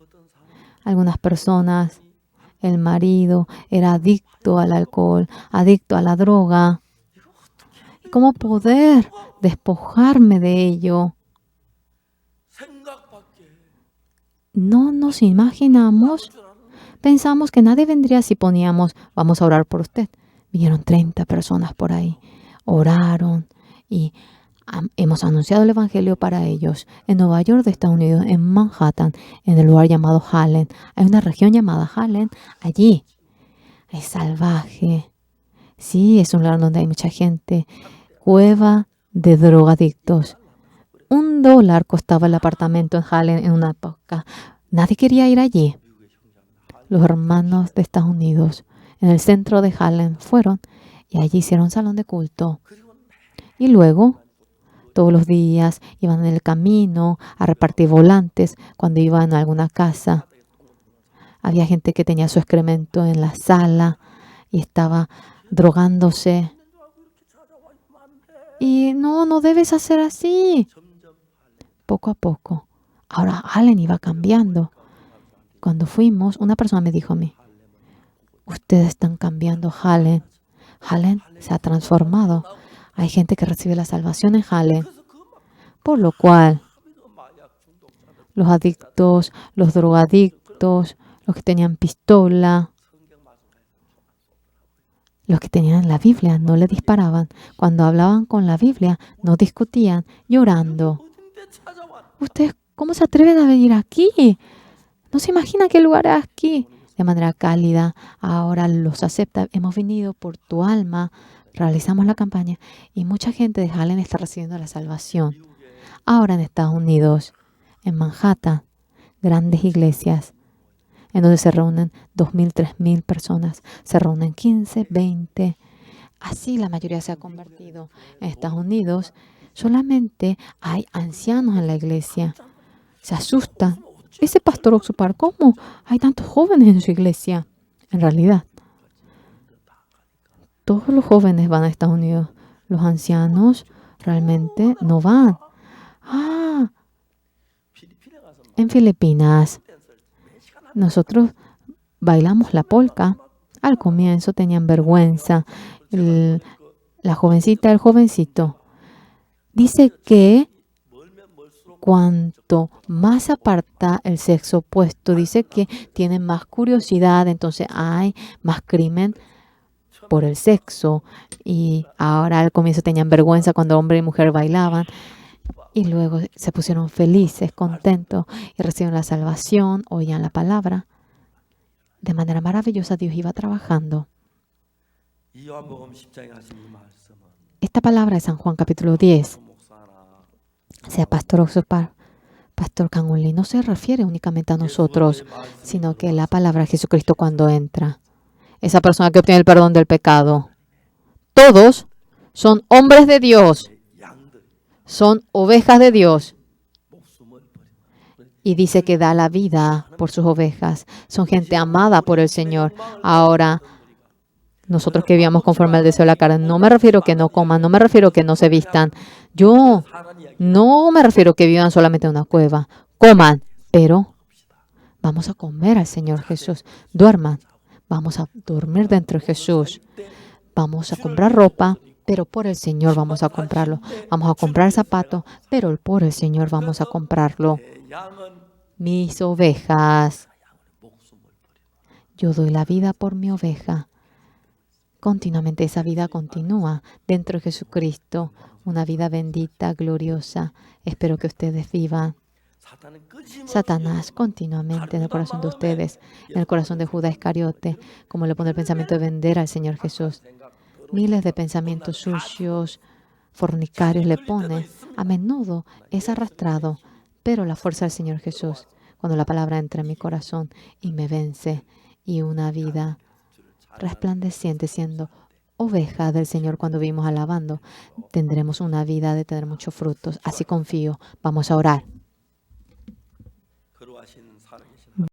algunas personas, el marido era adicto al alcohol, adicto a la droga. ¿Cómo poder despojarme de ello? No nos imaginamos, pensamos que nadie vendría si poníamos, vamos a orar por usted. Vinieron 30 personas por ahí, oraron y hemos anunciado el evangelio para ellos. En Nueva York de Estados Unidos, en Manhattan, en el lugar llamado Harlem. Hay una región llamada Harlem, allí es salvaje. Sí, es un lugar donde hay mucha gente. Cueva de drogadictos. $1 costaba el apartamento en Harlem en una época. Nadie quería ir allí. Los hermanos de Estados Unidos en el centro de Harlem fueron y allí hicieron un salón de culto. Y luego, todos los días iban en el camino a repartir volantes cuando iban a alguna casa. Había gente que tenía su excremento en la sala y estaba drogándose. Y no debes hacer así. Poco a poco. Ahora Allen iba cambiando. Cuando fuimos, una persona me dijo a mí, ustedes están cambiando Harlem. Harlem se ha transformado. Hay gente que recibe la salvación en Harlem. Por lo cual, los adictos, los drogadictos, los que tenían pistola, los que tenían la Biblia, no le disparaban. Cuando hablaban con la Biblia, no discutían, llorando. ¿Ustedes cómo se atreven a venir aquí? No se imagina qué lugar es aquí. De manera cálida, ahora los acepta. Hemos venido por tu alma, realizamos la campaña y mucha gente de Harlem está recibiendo la salvación. Ahora en Estados Unidos, en Manhattan, grandes iglesias en donde se reúnen 2,000, 3,000 personas. Se reúnen 15, 20. Así la mayoría se ha convertido. En Estados Unidos solamente hay ancianos en la iglesia. Se asustan. Ese pastor Oxupar, ¿cómo hay tantos jóvenes en su iglesia? En realidad, todos los jóvenes van a Estados Unidos. Los ancianos realmente no van. En Filipinas, nosotros bailamos la polka. Al comienzo tenían vergüenza. La jovencita, el jovencito. Dice que cuanto más aparta el sexo opuesto, dice que tienen más curiosidad, entonces hay más crimen por el sexo. Y ahora al comienzo tenían vergüenza cuando hombre y mujer bailaban. Y luego se pusieron felices, contentos y recibieron la salvación, oían la palabra. De manera maravillosa Dios iba trabajando. Esta palabra de San Juan capítulo 10, sea Pastor Oxupar, Pastor Kangunli, no se refiere únicamente a nosotros, sino que la palabra de Jesucristo cuando entra. Esa persona que obtiene el perdón del pecado. Todos son hombres de Dios. Son ovejas de Dios. Y dice que da la vida por sus ovejas. Son gente amada por el Señor. Ahora, nosotros que vivamos conforme al deseo de la carne, no me refiero que no coman, no me refiero que no se vistan. Yo no me refiero que vivan solamente en una cueva. Coman, pero vamos a comer al Señor Jesús. Duerman. Vamos a dormir dentro de Jesús. Vamos a comprar ropa, pero por el Señor vamos a comprarlo. Vamos a comprar zapatos, pero por el Señor vamos a comprarlo. mis ovejas. Yo doy la vida por mi oveja. Continuamente esa vida continúa dentro de Jesucristo. Una vida bendita, gloriosa. Espero que ustedes vivan. Satanás continuamente en el corazón de ustedes, en el corazón de Judas Iscariote, como le pone el pensamiento de vender al Señor Jesús. Miles de pensamientos sucios, fornicarios le pone. A menudo es arrastrado, pero la fuerza del Señor Jesús, cuando la palabra entra en mi corazón y me vence, y una vida resplandeciente siendo oveja del Señor cuando vivimos alabando, tendremos una vida de tener muchos frutos. Así confío. Vamos a orar.